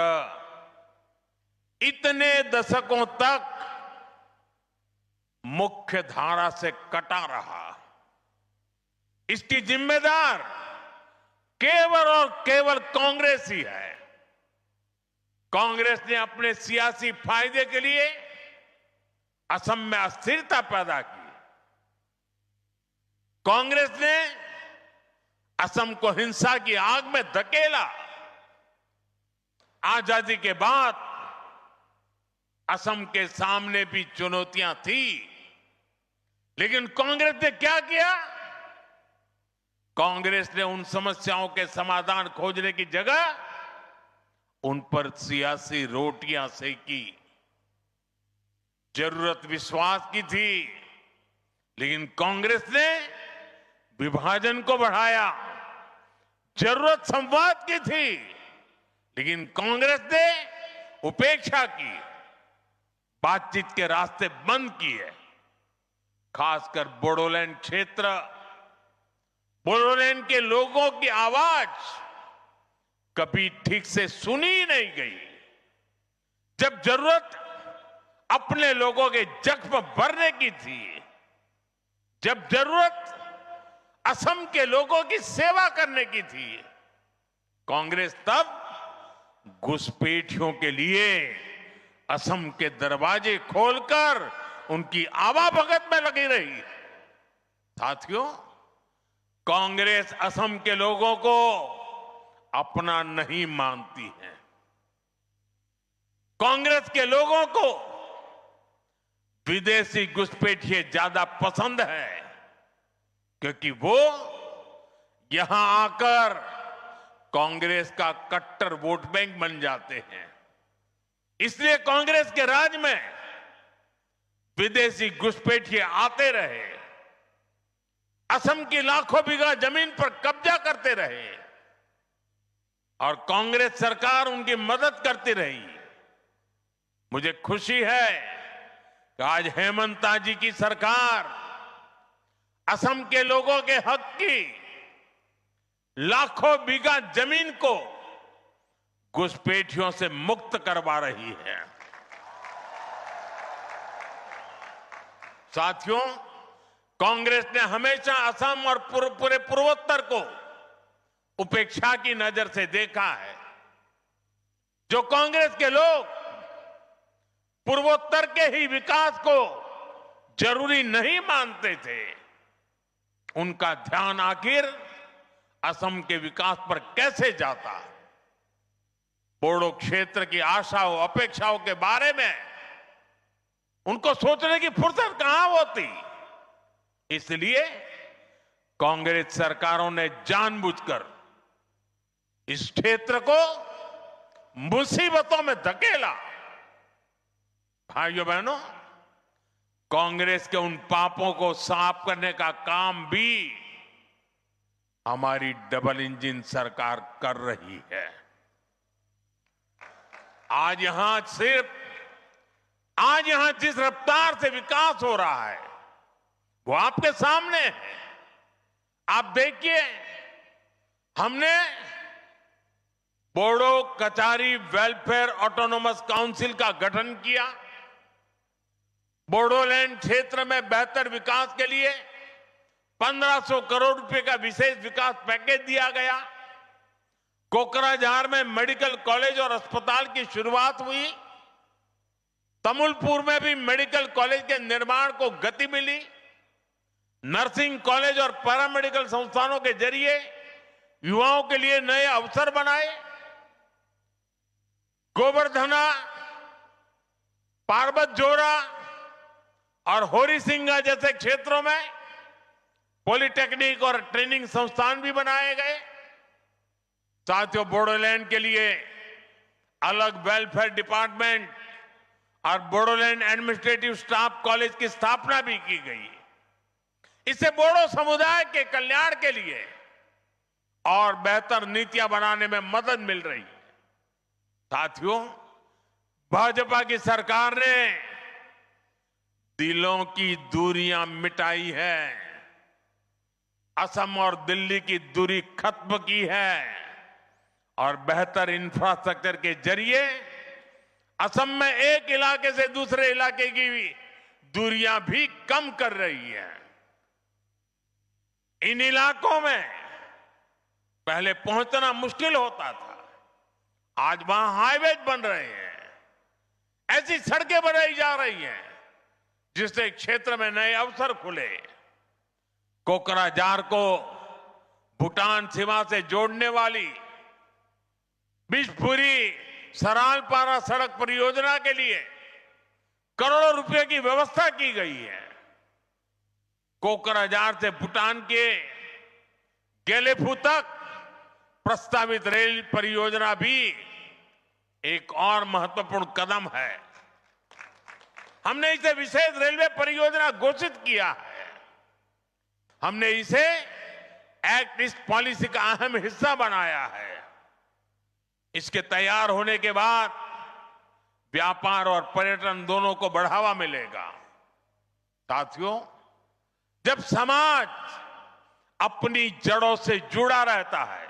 इतने दशकों तक मुख्य धारा से कटा रहा। इसकी जिम्मेदार केवल और केवल कांग्रेस ही है। कांग्रेस ने अपने सियासी फायदे के लिए असम में अस्थिरता पैदा की। कांग्रेस ने असम को हिंसा की आग में धकेला। आजादी के बाद असम के सामने भी चुनौतियां थी, लेकिन कांग्रेस ने क्या किया? कांग्रेस ने उन समस्याओं के समाधान खोजने की जगह उन पर सियासी रोटियां सेकी। जरूरत विश्वास की थी, लेकिन कांग्रेस ने विभाजन को बढ़ाया। जरूरत संवाद की थी, लेकिन कांग्रेस ने उपेक्षा की, बातचीत के रास्ते बंद किए। खासकर बोडोलैंड क्षेत्र, बोडोलैंड के लोगों की आवाज कभी ठीक से सुनी ही नहीं गई। जब जरूरत अपने लोगों के जख्म भरने की थी, जब जरूरत असम के लोगों की सेवा करने की थी, कांग्रेस तब घुसपैठियों के लिए असम के दरवाजे खोलकर उनकी आवाभगत में लगी रही। साथियों, कांग्रेस असम के लोगों को अपना नहीं मानती है। कांग्रेस के लोगों को विदेशी घुसपैठिए ज्यादा पसंद है, क्योंकि वो यहां आकर कांग्रेस का कट्टर वोट बैंक बन जाते हैं। इसलिए कांग्रेस के राज में विदेशी घुसपैठिए आते रहे, असम की लाखों बीघा जमीन पर कब्जा करते रहे और कांग्रेस सरकार उनकी मदद करती रही। मुझे खुशी है कि आज हेमंता जी की सरकार असम के लोगों के हक की लाखों बीघा जमीन को घुसपैठियों से मुक्त करवा रही है। साथियों, कांग्रेस ने हमेशा असम और पूरे पूर्वोत्तर को उपेक्षा की नजर से देखा है। जो कांग्रेस के लोग पूर्वोत्तर के ही विकास को जरूरी नहीं मानते थे, उनका ध्यान आखिर असम के विकास पर कैसे जाता। बोडो क्षेत्र की आशाओं अपेक्षाओं के बारे में उनको सोचने की फुर्सत कहां होती। इसलिए कांग्रेस सरकारों ने जानबूझकर इस क्षेत्र को मुसीबतों में धकेला। भाइयों बहनों, कांग्रेस के उन पापों को साफ करने का काम भी हमारी डबल इंजन सरकार कर रही है। आज यहां जिस रफ्तार से विकास हो रहा है वो आपके सामने है। आप देखिए, हमने Bodo Kachari welfare autonomous council का गठन किया। बोडोलैंड क्षेत्र में बेहतर विकास के लिए 1500 करोड़ रुपए का विशेष विकास पैकेज दिया गया। कोकराझार में मेडिकल कॉलेज और अस्पताल की शुरुआत हुई। तमुलपुर में भी मेडिकल कॉलेज के निर्माण को गति मिली। नर्सिंग कॉलेज और पैरामेडिकल संस्थानों के जरिए युवाओं के लिए नए अवसर बनाए। गोवर्धना, पार्वत जोरा और होरीसिंगा जैसे क्षेत्रों में पॉलिटेक्निक और ट्रेनिंग संस्थान भी बनाए गए। साथियों, बोडोलैंड के लिए अलग वेलफेयर डिपार्टमेंट और बोडोलैंड एडमिनिस्ट्रेटिव स्टाफ कॉलेज की स्थापना भी की गई। इससे बोडो समुदाय के कल्याण के लिए और बेहतर नीतियां बनाने में मदद मिल रही है। साथियों, भाजपा की सरकार ने दिलों की दूरियां मिटाई है, असम और दिल्ली की दूरी खत्म की है और बेहतर इंफ्रास्ट्रक्चर के जरिए असम में एक इलाके से दूसरे इलाके की दूरियां भी कम कर रही है। इन इलाकों में पहले पहुंचना मुश्किल होता था, आज वहां हाईवे बन रहे हैं, ऐसी सड़कें बनाई जा रही हैं जिससे क्षेत्र में नए अवसर खुले। कोकराझार को भूटान सीमा से जोड़ने वाली बिशपुरी सरालपारा सड़क परियोजना के लिए करोड़ों रुपए की व्यवस्था की गई है। कोकराझार से भूटान के गेलेफू तक प्रस्तावित रेल परियोजना भी एक और महत्वपूर्ण कदम है। हमने इसे विशेष रेलवे परियोजना घोषित किया है। हमने इसे एक्ट ईस्ट पॉलिसी का अहम हिस्सा बनाया है। इसके तैयार होने के बाद व्यापार और पर्यटन दोनों को बढ़ावा मिलेगा। साथियों, जब समाज अपनी जड़ों से जुड़ा रहता है,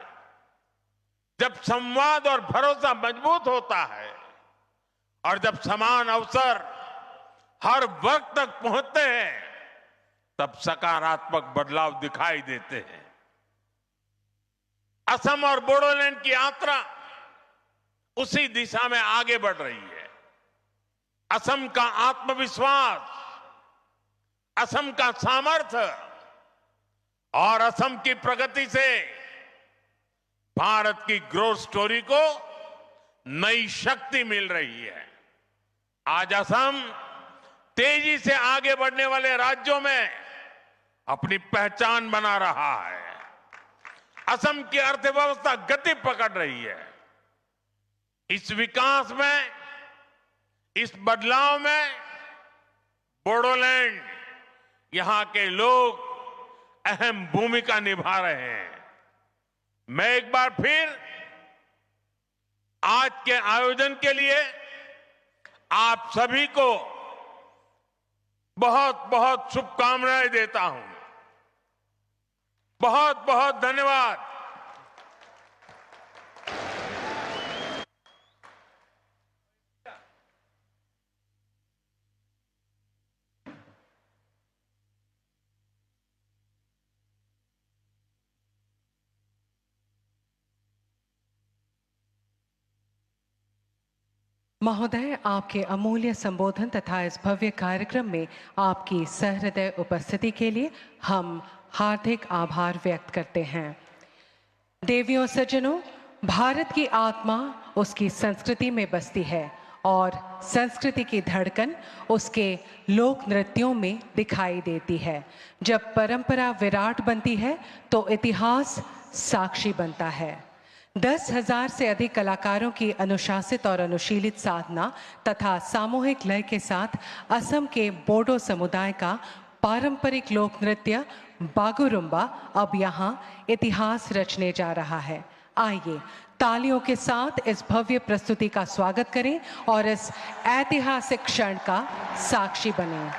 जब संवाद और भरोसा मजबूत होता है और जब समान अवसर हर वर्ग तक पहुंचते हैं, तब सकारात्मक बदलाव दिखाई देते हैं। असम और बोडोलैंड की यात्रा उसी दिशा में आगे बढ़ रही है। असम का आत्मविश्वास, असम का सामर्थ्य और असम की प्रगति से भारत की ग्रोथ स्टोरी को नई शक्ति मिल रही है। आज असम तेजी से आगे बढ़ने वाले राज्यों में अपनी पहचान बना रहा है। असम की अर्थव्यवस्था गति पकड़ रही है। इस विकास में, इस बदलाव में बोडोलैंड, यहां के लोग अहम भूमिका निभा रहे हैं। मैं एक बार फिर आज के आयोजन के लिए आप सभी को बहुत बहुत शुभकामनाएं देता हूं। बहुत बहुत धन्यवाद। महोदय, आपके अमूल्य संबोधन तथा इस भव्य कार्यक्रम में आपकी सहृदय उपस्थिति के लिए हम हार्दिक आभार व्यक्त करते हैं। देवियों सज्जनों, भारत की आत्मा उसकी संस्कृति में बसती है और संस्कृति की धड़कन उसके लोक नृत्यों में दिखाई देती है। जब परंपरा विराट बनती है तो इतिहास साक्षी बनता है। 10,000 से अधिक कलाकारों की अनुशासित और अनुशीलित साधना तथा सामूहिक लय के साथ असम के बोडो समुदाय का पारंपरिक लोक नृत्य बागुरुम्बा अब यहाँ इतिहास रचने जा रहा है। आइए तालियों के साथ इस भव्य प्रस्तुति का स्वागत करें और इस ऐतिहासिक क्षण का साक्षी बनें।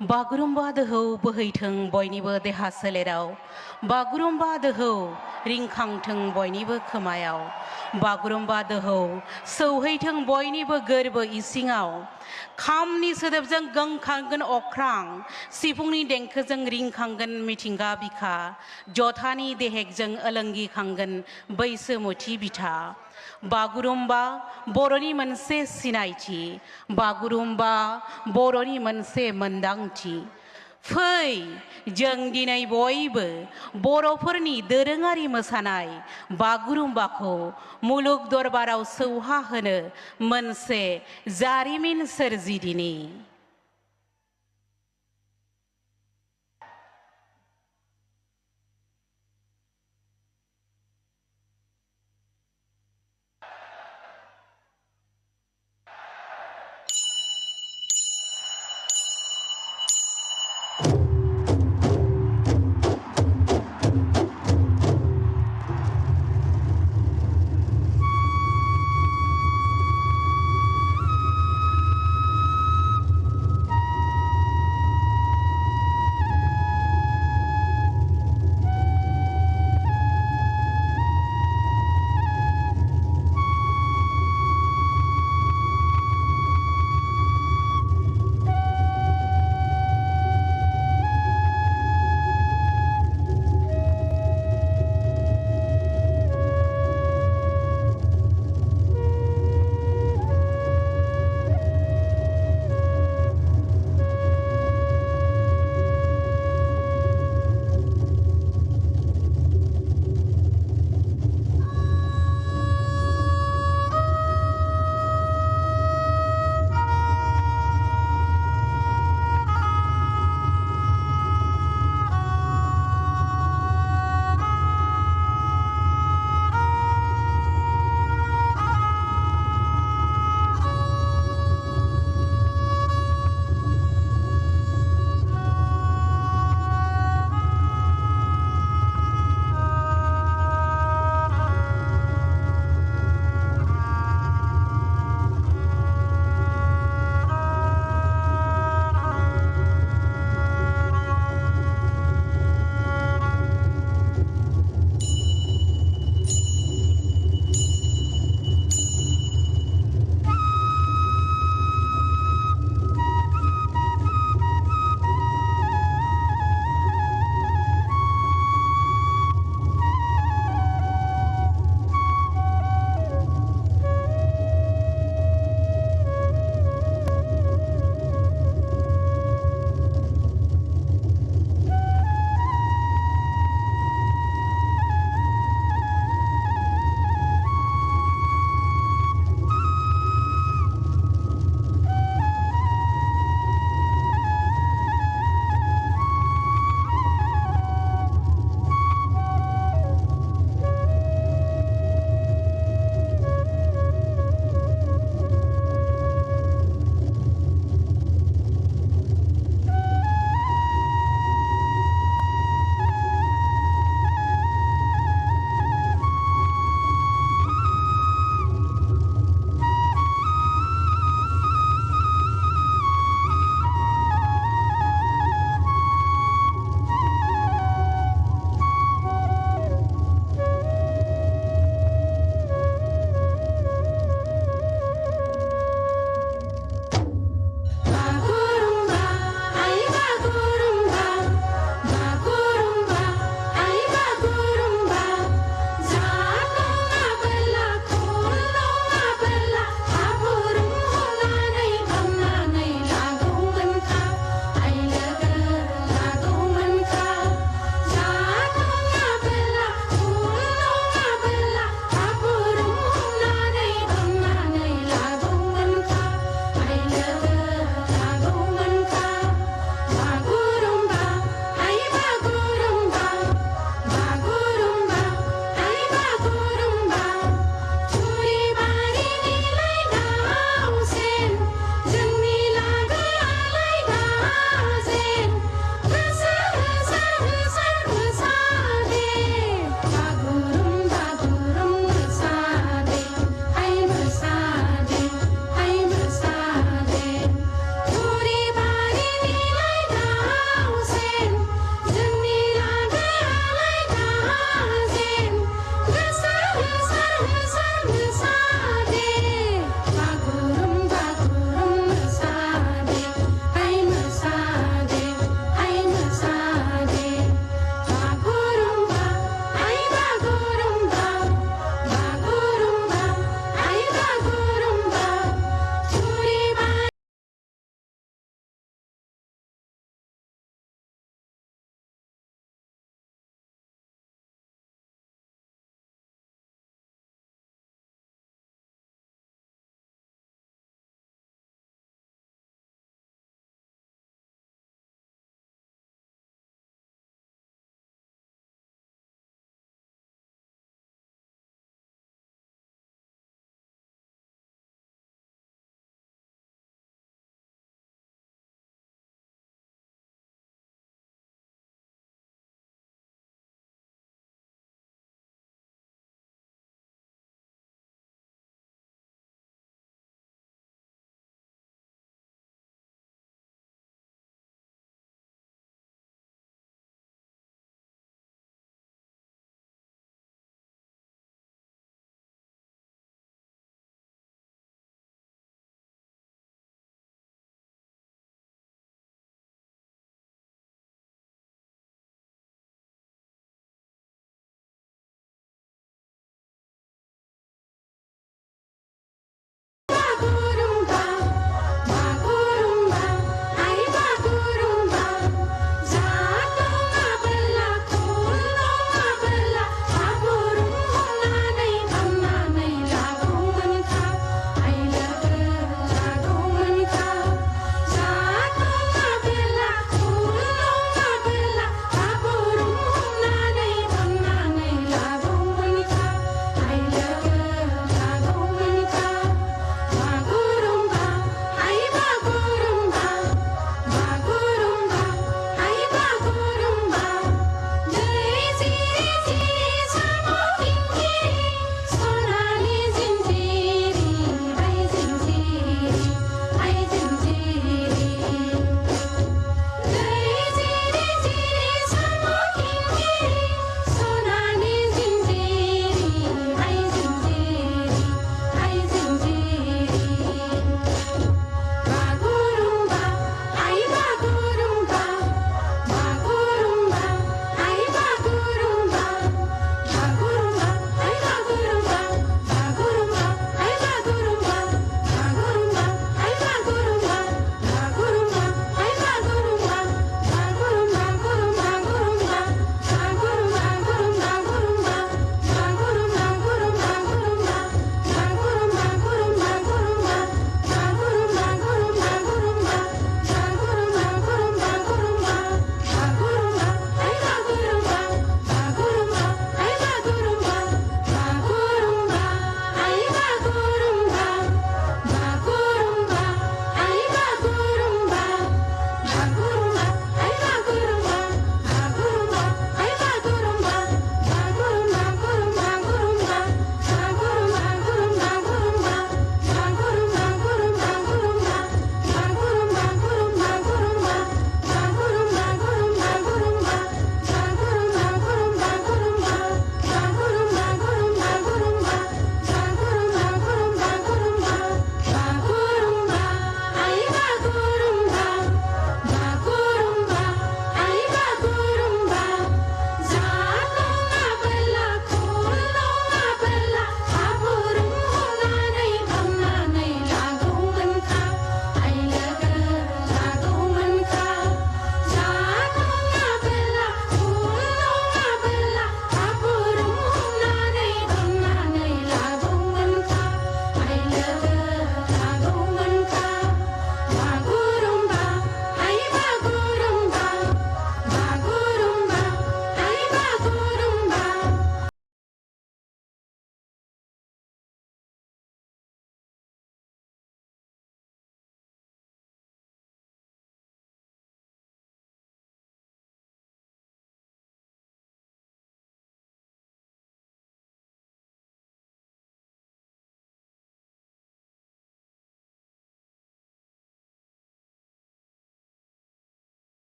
बागुरुम्बा दोहौ बोहैथों बयनिबो देहा सोलेराव, बागुरुम्बा दोहौ रिंखांथों बयनिबो खोमायाव, बागुरुम्बा दोहौ सौहैथों बयनिबो गोरबो इसिङाव, खामनि सोदोबजों गोमखांगोन अख्रां, सिफुंनि देंखोजों रिंखांगोन मिथिंगा बिखा, जथानि देहेकजों ओलोंगिखांगोन बैसोमुथि बिथा। बागुरुम्बा बर'नि मोनसे सिनायथि, बागुरुम्बा बर'नि मोनसे मोनदांथि। फै जों दिनै बयबो बर'फोरनि दोरोङारि मोसानाय बागुरुम्बाखौ मुलुग दरबाराव सौहाहोनो मोनसे जारिमिन सोरजिदिनि।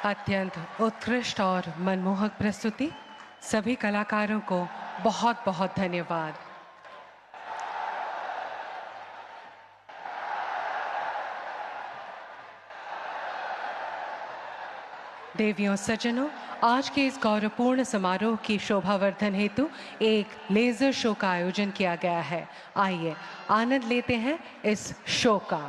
अत्यंत उत्कृष्ट और मनमोहक प्रस्तुति। सभी कलाकारों को बहुत बहुत धन्यवाद। देवियों सज्जनों, आज के इस गौरवपूर्ण समारोह की शोभावर्धन हेतु एक लेजर शो का आयोजन किया गया है। आइए आनंद लेते हैं इस शो का।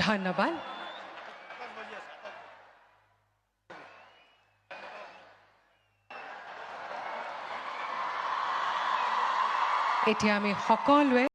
ধন্যবাদ। এতিয়া আমি সকলোৱে